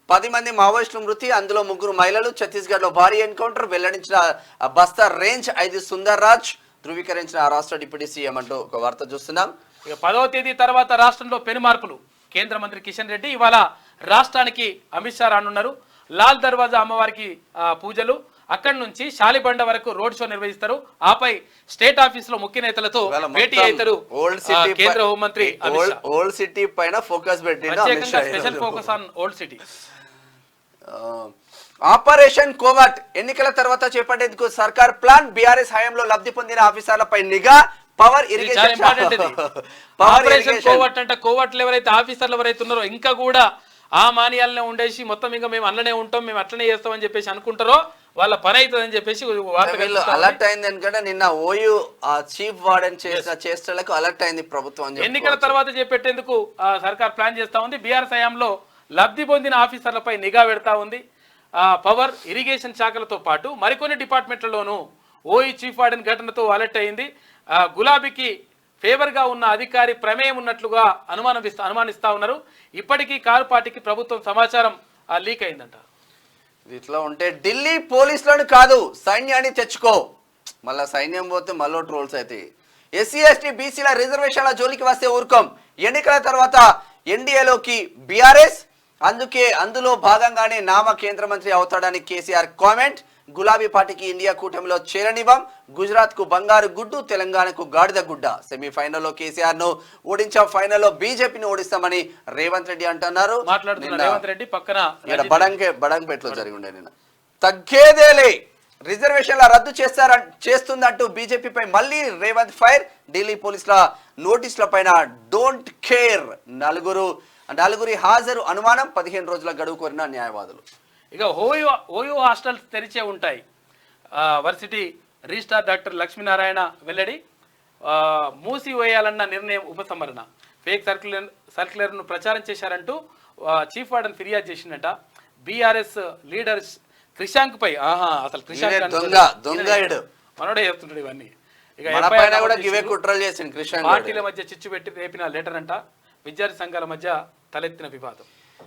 10 మంది మావోయిస్టుల మృతి. అందులో 3 మహిళలు. ఛత్తీస్గఢ్ లో భారీ ఎన్కౌంటర్. వెల్లడించిన బస్తర్ రేంజ్ 5 సుందర్ రాజ్. ధృవీకరించిన రాష్ట్ర డిప్యూటీ సీఎం అంటూ ఒక వార్త చూస్తున్నాం. ఇక 10వ తేదీ తర్వాత రాష్ట్రంలో పెను మార్పులు. కేంద్ర మంత్రి కిషన్ రెడ్డి ఇవాళ రాష్ట్రానికి అమిత్ షా రానున్నారు. లాల్ దర్వాజా అమ్మవారికి పూజలు. అక్కడి నుంచి శాలిబండ వరకు రోడ్ షో నిర్వహిస్తారు. ఆపై స్టేట్ ఆఫీస్ లో ముఖ్య నేతలతో భేటీ అవుతారు. కేంద్ర హోంమంత్రి ఓల్డ్ సిటీ పైన ఫోకస్ పెట్టిండు. Special focus on old city. Operation covert ఎన్నికల తర్వాత చేపట్టేందుకు సర్కార్ ప్లాన్. బీఆర్ఎస్ హయాంలో లబ్ధి పొందిన ఆఫీసర్లపై నిఘా. పవర్ ఇరిగేషన్ ఆపరేషన్ కోవర్ట్ అంటే కోవర్ట్లు ఎవరైతే ఆఫీసర్లు ఎవరైతే ఉన్నారో ఇంకా కూడా ఆ మాన్యాలనే ఉండేసి మొత్తం ఇంకా మేము అట్లనే ఉంటాం, మేము అట్లనే చేస్తామని చెప్పేసి అనుకుంటారో వాళ్ళ పని అవుతుందని చెప్పేసి అలర్ట్ అయింది. ఎందుకంటే నిన్న ఓయూ చీఫ్ వార్డెన్ చేసిన చేష్టలకు అలర్ట్ అయింది ప్రభుత్వం. ఎన్నికల తర్వాత చేపట్టేందుకు సర్కార్ ప్లాన్ చేస్తా ఉంది. బీఆర్ఎస్ హయాంలో లబ్ధి పొందిన ఆఫీసర్లపై నిఘా పెడతా ఉంది. పవర్ ఇరిగేషన్ శాఖలతో పాటు మరికొన్ని డిపార్ట్మెంట్లలోనూ ఓయూ చీఫ్ వార్డెన్ ఘటనతో అలర్ట్ అయింది. గులాబీకి ఫేవర్ గా ఉన్న అధికారి ప్రమేయం ఉన్నట్లుగా అనుమానిస్తా ఉన్నారు. ఇప్పటికీ కారు పార్టీకి ప్రభుత్వం సమాచారం లీక్ అయిందంట. ఇట్లా ఉంటే ఢిల్లీ పోలీసులను కాదు సైన్యాన్ని తెచ్చుకో. మళ్ళా సైన్యం పోతే మళ్ళీ ట్రోల్స్ అయితే. ఎస్సీ ఎస్టీ బీసీల రిజర్వేషన్ల జోలికి వస్తే ఊరుకోం. ఎన్నికల తర్వాత ఎన్డీఏలోకి బీఆర్ఎస్. అందులో భాగంగానే నామ కేంద్ర మంత్రి అవుతాడని కేసీఆర్ కామెంట్. గులాబీ పార్టీకి ఇండియా కూటమిలో చేరనివ్వం. గుజరాత్ కు బంగారు గుడ్డు, తెలంగాణకు గాడిద గుడ్డ. సెమీఫైనల్లో కేసీఆర్ ను ఓడించాం, ఫైనల్లో బీజేపీని ఓడిస్తామని రేవంత్ రెడ్డి అంటున్నారు. బడంపేటలో జరిగి ఉండే నిన్న. తగ్గేదేలే, రిజర్వేషన్ల రద్దు చేస్తుందంటూ బీజేపీపై మళ్ళీ రేవంత్ ఫైర్. ఢిల్లీ పోలీసుల నోటీసుల పైన డోంట్ కేర్. నలుగురి హాజరు అనుమానం. 15 రోజుల గడువు కోరిన న్యాయవాదులు. ఇక ఓయూ హాస్టల్స్ తెరిచే ఉంటాయి. వర్సిటీ రిజిస్ట్రార్ డాక్టర్ లక్ష్మీనారాయణ వెల్లడి. మూసివేయాలన్న నిర్ణయం ఉపసంహరణ. ఫేక్ సర్క్యులర్ను ప్రచారం చేశారంటూ చీఫ్ వార్డెన్ ఫిర్యాదు చేసిందట. బీఆర్ఎస్ లీడర్ క్రిషాంక్ పై అసలు మనోడే చెప్తుంటాడు ఇవన్నీ. ఇక పార్టీల మధ్య చిచ్చు పెట్టి రేపిన లెటర్ అంట. విద్యార్థి సంఘాల మధ్య తలెత్తిన వివాదం.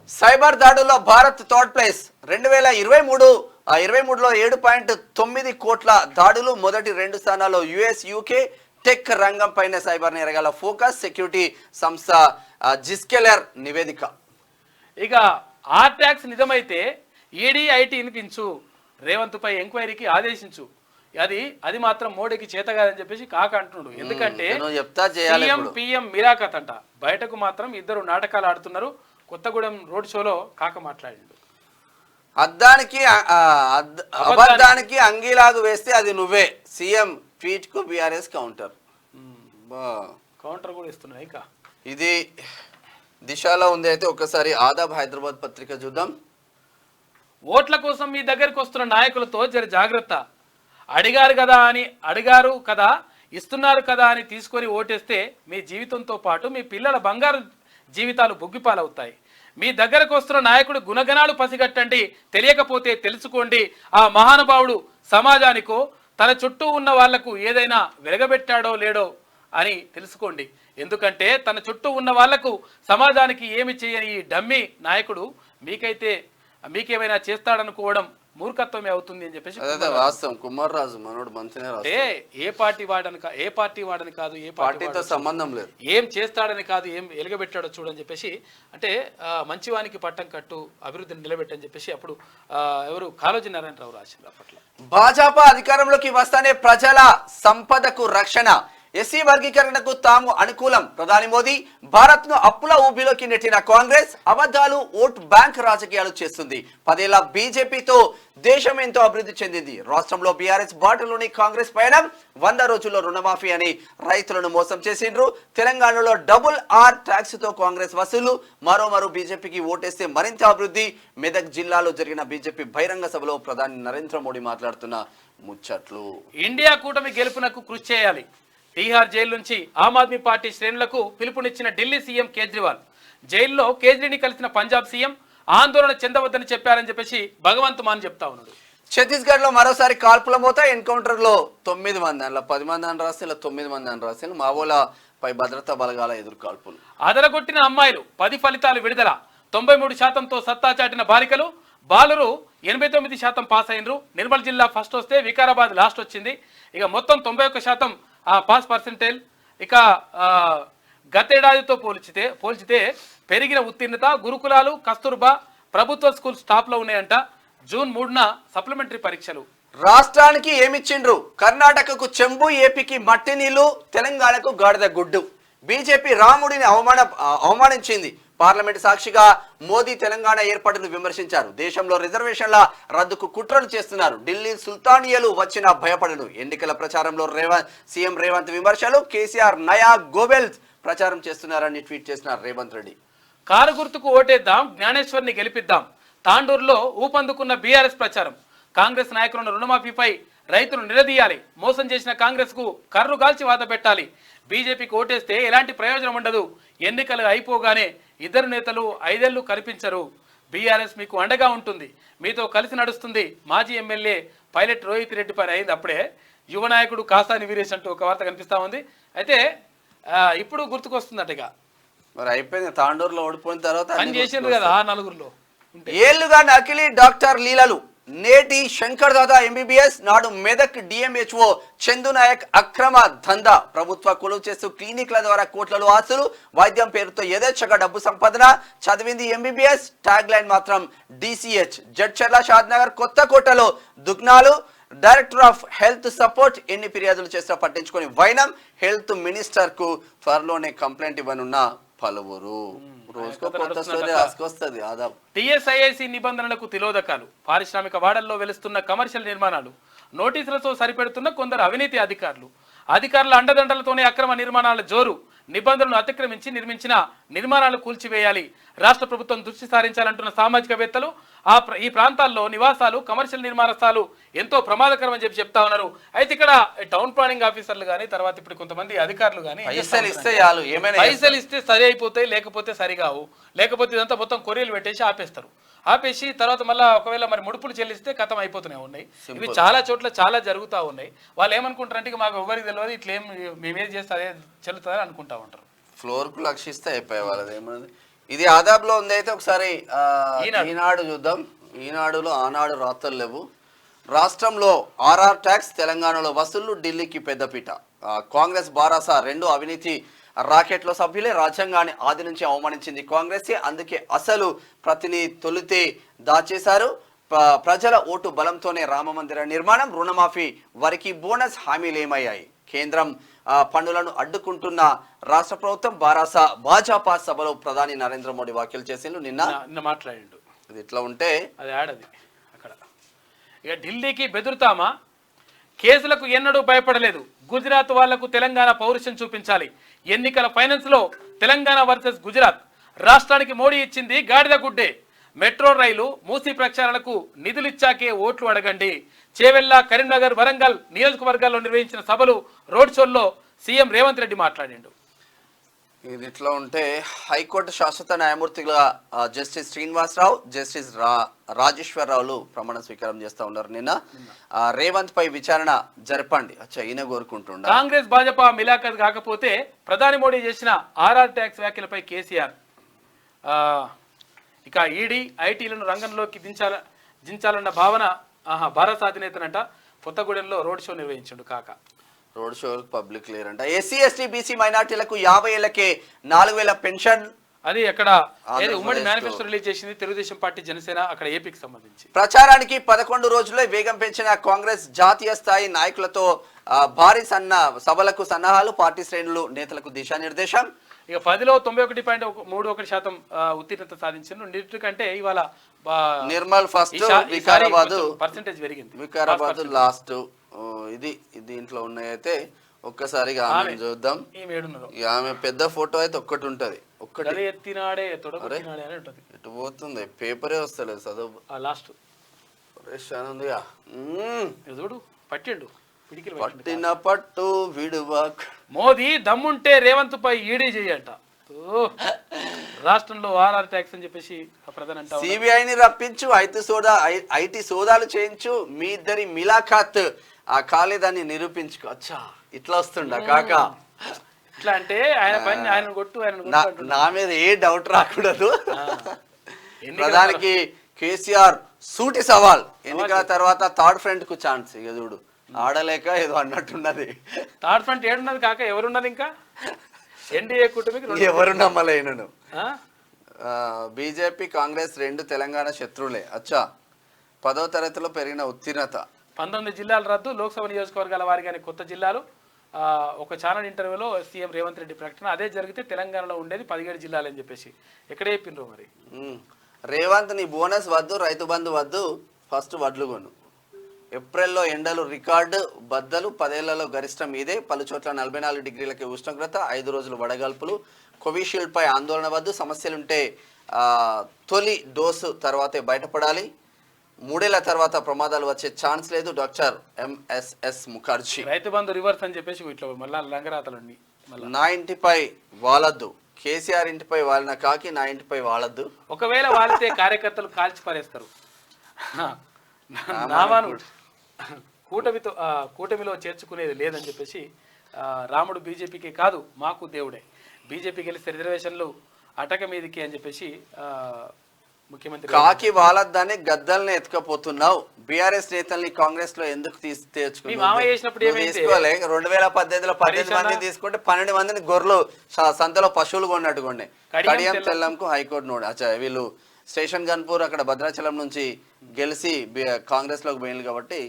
సైబర్ దాడుల్లో భారత్ థర్డ్ ప్లేస్. 2023లో 7.9 కోట్ల దాడులు. మొదటి 2 స్థానాల్లో యుఎస్, యూకే. టెక్ రంగం పైన సైబర్ నేరగాల ఫోకస్. సెక్యూరిటీ సంస్థ జిస్కెలర్ నివేదిక. ఇక ఆర్ ట్యాక్స్ నిజమైతే ఈడీ ఐటీ వినిపించు. రేవంత్ పై ఎంక్వైరీకి ఆదేశించు. అది మాత్రం మోడీకి చేత కాదని చెప్పేసి కాక అంటున్నాడు. ఎందుకంటే సీఎం పిఎం మిరాకత్ అంట. బయటకు మాత్రం ఇద్దరు నాటకాలు ఆడుతున్నారు. కొత్తగూడెం రోడ్ షోలో కాక మాట్లాడిండు. అబద్ధానికి అంగీలాగు వేస్తే అది నువ్వే. సీఎం ట్వీట్ కు బీఆర్ఎస్ కౌంటర్. కౌంటర్ కూడా ఇస్తున్నాయి. ఇంకా ఇది దిశలో ఉంది. అయితే ఒకసారి ఆదాబ్ హైదరాబాద్ పత్రిక చూద్దాం. ఓట్ల కోసం మీ దగ్గరికి వస్తున్న నాయకులతో జర జాగ్రత్త. అడిగారు కదా ఇస్తున్నారు కదా అని తీసుకొని ఓటేస్తే మీ జీవితంతో పాటు మీ పిల్లల బంగారు జీవితాలు బొగ్గిపాలవుతాయి. మీ దగ్గరకు వస్తున్న నాయకుడు గుణగణాలు పసిగట్టండి. తెలియకపోతే తెలుసుకోండి. ఆ మహానుభావుడు సమాజానికో తన చుట్టూ ఉన్న వాళ్లకు ఏదైనా వెలగబెట్టాడో లేడో అని తెలుసుకోండి. ఎందుకంటే తన చుట్టూ ఉన్న వాళ్లకు సమాజానికి ఏమి చేయని ఈ డమ్మీ నాయకుడు మీకేమైనా చేస్తాడనుకోవడం మూర్ఖత్వమే అవుతుంది అని చెప్పేసి వాస్తవం. కుమార్ రాజు మనోడు మంచిగా ఏ పార్టీ వాడని కాదు, ఏ పార్టీతో సంబంధం లేదు, ఏం చేస్తాడని కాదు, ఏం ఎలుగబెట్టాడో చూడని చెప్పేసి అంటే మంచివానికి పట్టం కట్టు అభివృద్ధిని నిలబెట్టని చెప్పేసి అప్పుడు ఎవరు కాళోజీ నారాయణరావు రాసింది. అప్పట్లో భాజపా అధికారంలోకి వస్తానే ప్రజల సంపదకు రక్షణ, ఎస్సీ వర్గీకరణకు తాము అనుకూలం. ప్రధాని మోదీ భారత్ ను అప్పుల ఊబిలోకి నెట్టిన కాంగ్రెస్ అబద్ధాలు ఓట్ బ్యాంక్ రాజకీయాలు చేస్తుంది. 10 ఏళ్ల బీజేపీతో దేశం ఎంతో అభివృద్ధి చెందింది. రాష్ట్రంలో బీఆర్ఎస్ బాటలోని కాంగ్రెస్ పయనం 100 రోజుల్లో రుణమాఫీ అని రైతులను మోసం చేసిండ్రు. తెలంగాణలో $R ట్యాక్స్ తో కాంగ్రెస్ వసూలు. మరో బీజేపీకి ఓటేస్తే మరింత అభివృద్ధి. మెదక్ జిల్లాలో జరిగిన బీజేపీ బహిరంగ సభలో ప్రధాని నరేంద్ర మోడీ మాట్లాడుతున్న ముచ్చట్లు. ఇండియా కూటమి గెలుపునకు కృషి చేయాలి. తీహార్ జైలు నుంచి ఆమ్ ఆద్మీ పార్టీ శ్రేణులకు పిలుపునిచ్చిన ఢిల్లీ సీఎం కేజ్రీవాల్. జైల్లో కేజ్రీని కలిసిన పంజాబ్ సీఎం ఆందోళన చెందవద్దని చెప్పారని చెప్పేసి భగవంత్ మాన్ చెప్తా ఉన్నాడు. ఛత్తీస్గఢ్ లో మరోసారి కాల్పుల మోత. ఎన్కౌంటర్ లో 9 మంది, అందులో 10 మంది అని రాస్తే 9 మంది అని రాస్తే మావోలపై భద్రతా బలగాల ఎదురు కాల్పులు. అదరగొట్టిన అమ్మాయిలు 10 ఫలితాలు విడుదల. 93% సత్తా చాటిన బాలికలు బాలురు 89% పాస్ అయినరు. నిర్మల్ జిల్లా ఫస్ట్ వస్తే వికారాబాద్ లాస్ట్ వచ్చింది. ఇక మొత్తం 91% పాస్ పర్సెంటేజ్. ఇక గతేడాదితో పోల్చితే పెరిగిన ఉత్తీర్ణత. గురుకులాలు, కస్తూర్బా ప్రభుత్వ స్కూల్ స్టాప్ లో ఉన్నాయంట. జూన్ 3న సప్లిమెంటరీ పరీక్షలు. రాష్ట్రానికి ఏమిచ్చిండ్రు? కర్ణాటకకు చెంబు, ఏపీకి మట్టి నీళ్లు, తెలంగాణకు గాడిద గుడ్డు. బీజేపీ రాముడిని అవమానించింది. పార్లమెంట్ సాక్షిగా మోదీ తెలంగాణ ఏర్పాటును విమర్శించారు. దేశంలో రిజర్వేషన్ల రద్దుకు కుట్రలు చేస్తున్నారు. ఢిల్లీ సుల్తానియలు వచ్చినా భయపడను. ఎన్నికల ప్రచారంలో సీఎం రేవంత్ విమర్శలు. కేసీఆర్ నయా గోబెల్స్ ప్రచారం చేస్తున్నారని ట్వీట్ చేసిన రేవంత్ రెడ్డి. కారు గుర్తుకు ఓటేద్దాం, జ్ఞానేశ్వర్ని గెలిపిద్దాం. తాండూరులో ఊపందుకున్న బీఆర్ఎస్ ప్రచారం. కాంగ్రెస్ నాయకులను రుణమాఫీపై రైతులు నిలదీయాలి. మోసం చేసిన కాంగ్రెస్ కు కర్రు గాల్చి వాత పెట్టాలి. బీజేపీకి ఓటేస్తే ఎలాంటి ప్రయోజనం ఉండదు. ఎన్నికలు అయిపోగానే ఇద్దరు నేతలు 5 ఏళ్లు కనిపించరు. బీఆర్ఎస్ మీకు అండగా ఉంటుంది, మీతో కలిసి నడుస్తుంది. మాజీ ఎమ్మెల్యే పైలట్ రోహిత్ రెడ్డి పని అయింది. అప్పుడే యువ నాయకుడు కాసాని వీరేష్ అంటూ ఒక వార్త కనిపిస్తా ఉంది. అయితే ఇప్పుడు గుర్తుకొస్తుందట. ఇక మరి అయిపోయింది. తాండూరులో ఓడిపోయిన తర్వాత పని చేసిండ్రు కదా 4 ఏళ్లుగా నకిలీ డాక్టర్ లీలలు. నేటి శంకర్ దాదా ఎంబీబీఎస్, నాడు మెదక్ డిఎంహెచ్ఓ చందు నాయక్ అక్రమ దందా. ప్రభుత్వ కొలువు చేస్తూ క్లినిక్ల ద్వారా కోట్లలో ఆస్తులు. వైద్యం పేరుతో యథేచ్ఛగా డబ్బు సంపాదన. చదివింది ఎంబీబీఎస్, ట్యాగ్ లైన్ మాత్రం DCH. జడ్చర్ల, షాద్నగర్, కొత్తకోటలో దుగ్నాలు. డైరెక్టర్ ఆఫ్ హెల్త్ సపోర్ట్ ఎన్ని ఫిర్యాదులు చేసినా పట్టించుకొని వైనం. హెల్త్ మినిస్టర్ కు త్వరలోనే కంప్లైంట్ ఇవ్వనున్న పలువురు. TSIIC నిబంధనలకు తిలోదకాలు. పారిశ్రామిక వాడల్లో వెలుస్తున్న కమర్షియల్ నిర్మాణాలు. నోటీసులతో సరిపెడుతున్న కొందరు అవినీతి అధికారుల అండదండలతోనే అక్రమ నిర్మాణాల జోరు. నిబంధనలను అతిక్రమించి నిర్మించిన నిర్మాణాలు కూల్చివేయాలి. రాష్ట్ర ప్రభుత్వం దృష్టి సారించాలంటున్న సామాజికవేత్తలు. ఈ ప్రాంతాల్లో నివాసాలు, కమర్షియల్ నిర్మాణ స్థలాలు ఎంతో ప్రమాదకరం అని చెప్తా ఉన్నారు. అయితే ఇక్కడ టౌన్ ప్లానింగ్ ఆఫీసర్లు కానీ, తర్వాత ఇప్పుడు కొంతమంది అధికారులు కానీ పైసలు ఇస్తే సరి అయిపోతాయి, లేకపోతే సరిగావు. లేకపోతే ఇదంతా మొత్తం కొరియలు పెట్టేసి ఆపేసి తర్వాత మళ్ళీ ఒకవేళ మరి ముడుపులు చెల్లిస్తే కథం అయిపోతూనే ఉన్నాయి. ఇవి చాలా చోట్ల చాలా జరుగుతూ ఉన్నాయి. వాళ్ళు ఏమనుకుంటారంటే మాకు ఎవరికి తెలియదు, ఇట్లా మేమేం చేస్తే అదే చెల్లుతుందని అనుకుంటా ఉంటారు. ఫ్లోర్ కు లక్షిస్తే అయిపోయే వాళ్ళది ఏమన్నది. ఇది ఆదాబ్లో ఉంది. అయితే ఒకసారి ఈనాడు చూద్దాం. ఈనాడులో ఆనాడు రాత్రులు లేవు. రాష్ట్రంలో RR ట్యాక్స్, తెలంగాణలో వసూళ్లు, ఢిల్లీకి పెద్దపీట. కాంగ్రెస్ బారాసా 2 అవినీతి రాకెట్లో సభ్యులే. రాజ్యాంగాన్ని ఆది నుంచి అవమానించింది కాంగ్రెస్. అందుకే అసలు ప్రతిని తొలితే దాచేశారు. ప్రజల ఓటు బలంతోనే రామమందిర నిర్మాణం, రుణమాఫీ వరకు బోనస్ హామీలు ఏమయ్యాయి? కేంద్రం పన్నులను అడ్డుకుంటున్న రాష్ట్ర ప్రభుత్వం. భాజపా సభలో ప్రధాని నరేంద్ర మోడీ వ్యాఖ్యలు చేసిండు. నిన్న మాట్లాడిండు. ఇది ఇట్లా ఉంటే అది ఆడది అక్కడ. ఇక ఢిల్లీకి బెదురుతామా? కేసులకు ఎన్నడూ భయపడలేదు. గుజరాత్ వాళ్లకు తెలంగాణ పౌరుషం చూపించాలి. ఎన్నికల ఫైనాన్స్ లో తెలంగాణ వర్సెస్ గుజరాత్. రాష్ట్రానికి మోడీ ఇచ్చింది గాడిద గుడ్డే. మెట్రో రైలు మూసీ ప్రక్షాళనకు నిధులిచ్చాకే ఓట్లు అడగండి. చేవెళ్ల, కరీంనగర్, వరంగల్ నియోజకవర్గాల్లో నిర్వహించిన సభలు, రోడ్ షోల్లో సీఎం రేవంత్ రెడ్డి మాట్లాడిండు. ఇది ఇట్లా ఉంటే హైకోర్టు శాశ్వత న్యాయమూర్తిగా జస్టిస్ శ్రీనివాసరావు, జస్టిస్ రాజేశ్వరరావులు ప్రమాణ స్వీకారం చేస్తా ఉన్నారు. నిన్న రేవంత్ పై విచారణ జరపండి ఈయన కోరుకుంటుండ. కాంగ్రెస్ భాజపా మిలాఖత్ కాకపోతే ప్రధాని మోడీ చేసిన ఆర్ఆర్ ట్యాక్స్ వ్యాఖ్యలపై కేసీఆర్ ఇక ఈడీ ఐటీలను రంగంలోకి దించాలన్న భావన భారత అధినేతనంట. కొత్తగూడెంలో రోడ్ షో నిర్వహించిండు కాక. రోడ్ షో పబ్లిక్ లేరంట. ఎస్సీ ఎస్టీ బీసీ మైనార్టీలకు 50 ఏళ్లకే 4000 పెన్షన్. అది ఎక్కడ ఉమ్మడి మేనిఫెస్టో రిలీజ్ చేసింది తెలుగుదేశం పార్టీ, జనసేన, అక్కడ ఏపీకి సంబంధించి. ప్రచారానికి 11 రోజుల్లో వేగం పెంచిన కాంగ్రెస్ జాతీయ స్థాయి నాయకులతో భారీ సభలకు సన్నాహాలు, పార్టీ శ్రేణులు నేతలకు దిశానిర్దేశం. ఇక 10లో 91.31% ఉత్తీర్ణత సాధించారు. నీట్ కంటే ఇవాళ నిర్మల్ ఫస్ట్, పర్సెంటేజ్ పెరిగింది. వికారాబాద్ లాస్ట్. ఇది దీంట్లో ఉన్నాయైతే ఒక్కసారిగా ఆమె చూద్దాం. ఆమె పెద్ద ఫోటో అయితే ఒక్కటి ఉంటది. ఒక్కటి ఎత్తినాడే ఎటు పోతుంది, పేపరే వస్తలేదు చదువు. లాస్ట్ ఉందిగా చూడు, పట్టిండు పట్టిన పట్టు విడువాక్. మోదీ దమ్ముంటే రేవంత్ పై ఈడీ చేయంట. రాష్ట్రంలో ఆర్ఆర్ ట్యాక్స్ అని చెప్పేసి ప్రధాని అంట. సిబిఐని రప్పించు, ఐటీ సోదాలు చేయించు, మీ ఇద్దరి మిలాఖాత్ ఆ కాలేదాన్ని నిరూపించుకో. అచ్చా ఇట్లా వస్తుండ కాక. ఇట్లా అంటే ఆయన పని ఆయన కొట్టు, నా మీద ఏ డౌట్ రాకూడదు. ప్రధానికి కేసీఆర్ సూటి సవాల్. ఎన్నికల తర్వాత థర్డ్ ఫ్రంట్ కు ఛాన్స్. ఇక చూడు ఆడలేక ఏదో అన్నట్టున్నది. థర్డ్ ఫ్రంట్ ఏడున్నది కాక, ఎవరున్నది ఇంకా? ఎన్డీఏ కూటమికి ఎవరు నమ్మలేను. బీజేపీ కాంగ్రెస్ రెండు తెలంగాణ శత్రువులే. అచ్చా 10వ తరగతిలో పెరిగిన ఉత్తీర్ణత. 19 జిల్లాల రద్దు, లోక్సభ నియోజకవర్గాల వారిగానే కొత్త జిల్లాలు. ఒక ఛానల్ ఇంటర్వ్యూలో సీఎం రేవంత్ రెడ్డి ప్రకటన. అదే జరిగితే తెలంగాణలో ఉండేది 17 జిల్లాలు అని చెప్పేసి. ఎక్కడే చెప్పిండ్రు మరి. రేవంత్ నీ బోనస్ వద్దు, రైతు బంధు వద్దు, ఫస్ట్ వడ్లు కొను. ఏప్రిల్లో ఎండలు రికార్డు బద్దలు, 10 ఏళ్లలో గరిష్టం ఇదే. పలు చోట్ల 44 డిగ్రీలకి ఉష్ణోగ్రత, 5 రోజులు వడగాల్పులు. కోవిషీల్డ్ పై ఆందోళన వద్దు, సమస్యలుంటే తొలి డోసు తర్వాతే బయటపడాలి. 3 ఏళ్ల తర్వాత ప్రమాదాలు వచ్చే ఛాన్స్ లేదు. Doctor MSS Mukherjee. Rythu Bandhu reverse అని చెప్పేసి ఇట్లా మళ్ళీ రంగరాతలండి. నా ఇంటిపై వాలద్దు, కేసీఆర్ ఇంటిపై వాలిన కాకి నా ఇంటిపై వాలద్దు. ఒకవేళ వాలితే కార్యకర్తలు కాల్చి పారేస్తారు. కూటమిలో చేర్చుకునేది లేదని చెప్పేసి రాముడు బీజేపీకి కాదు మాకు దేవుడే. బీజేపీ గెలిస్తే రిజర్వేషన్లు అటక మీదికి అని చెప్పేసి ముఖ్యమంత్రి. కాకి వాలద్దని గద్దల్ని ఎత్తుకపోతున్నావు. బీఆర్ఎస్ నేతల్ని కాంగ్రెస్ లో ఎందుకు తీసుకోలే? 2018లో 18 మందిని తీసుకుంటే 12 మందిని గొర్రెలు సంతలో పశువులు కొన్నట్టు కొన్నాయి. కడియం తెల్లంకు హైకోర్టు నోడు. అచ్చా వీళ్ళు స్టేషన్ గన్పూర్ అక్కడ భద్రాచలం నుంచి గెలిచి కాంగ్రెస్ లోకి పోయింది కాబట్టి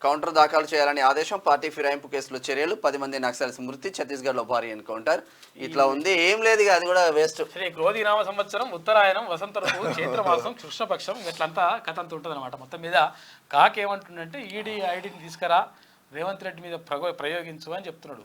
కౌంటర్ దాఖలు చేయాలని ఆదేశం. పార్టీ ఫిరాయింపు కేసులో చర్యలు, 10 మంది నక్సల్స్ మృతి, ఛత్తీస్గఢ్ లో భారీ ఎన్కౌంటర్. ఇట్లా ఉంది, ఏం లేదు. అది కూడా వేస్ట్. క్రోధి నామ సంవత్సరం, ఉత్తరాయణం, వసంత ఋతువు, చైత్రమాసం, కృష్ణపక్షం, ఇట్లంతా కథ అంతా ఉంటుంది అనమాట. మొత్తం మీద కాకేమంటుండంటే ఈడీ ఐడిని తీసుకురా, రేవంత్ రెడ్డి మీద ప్రయోగించు అని చెప్తున్నాడు.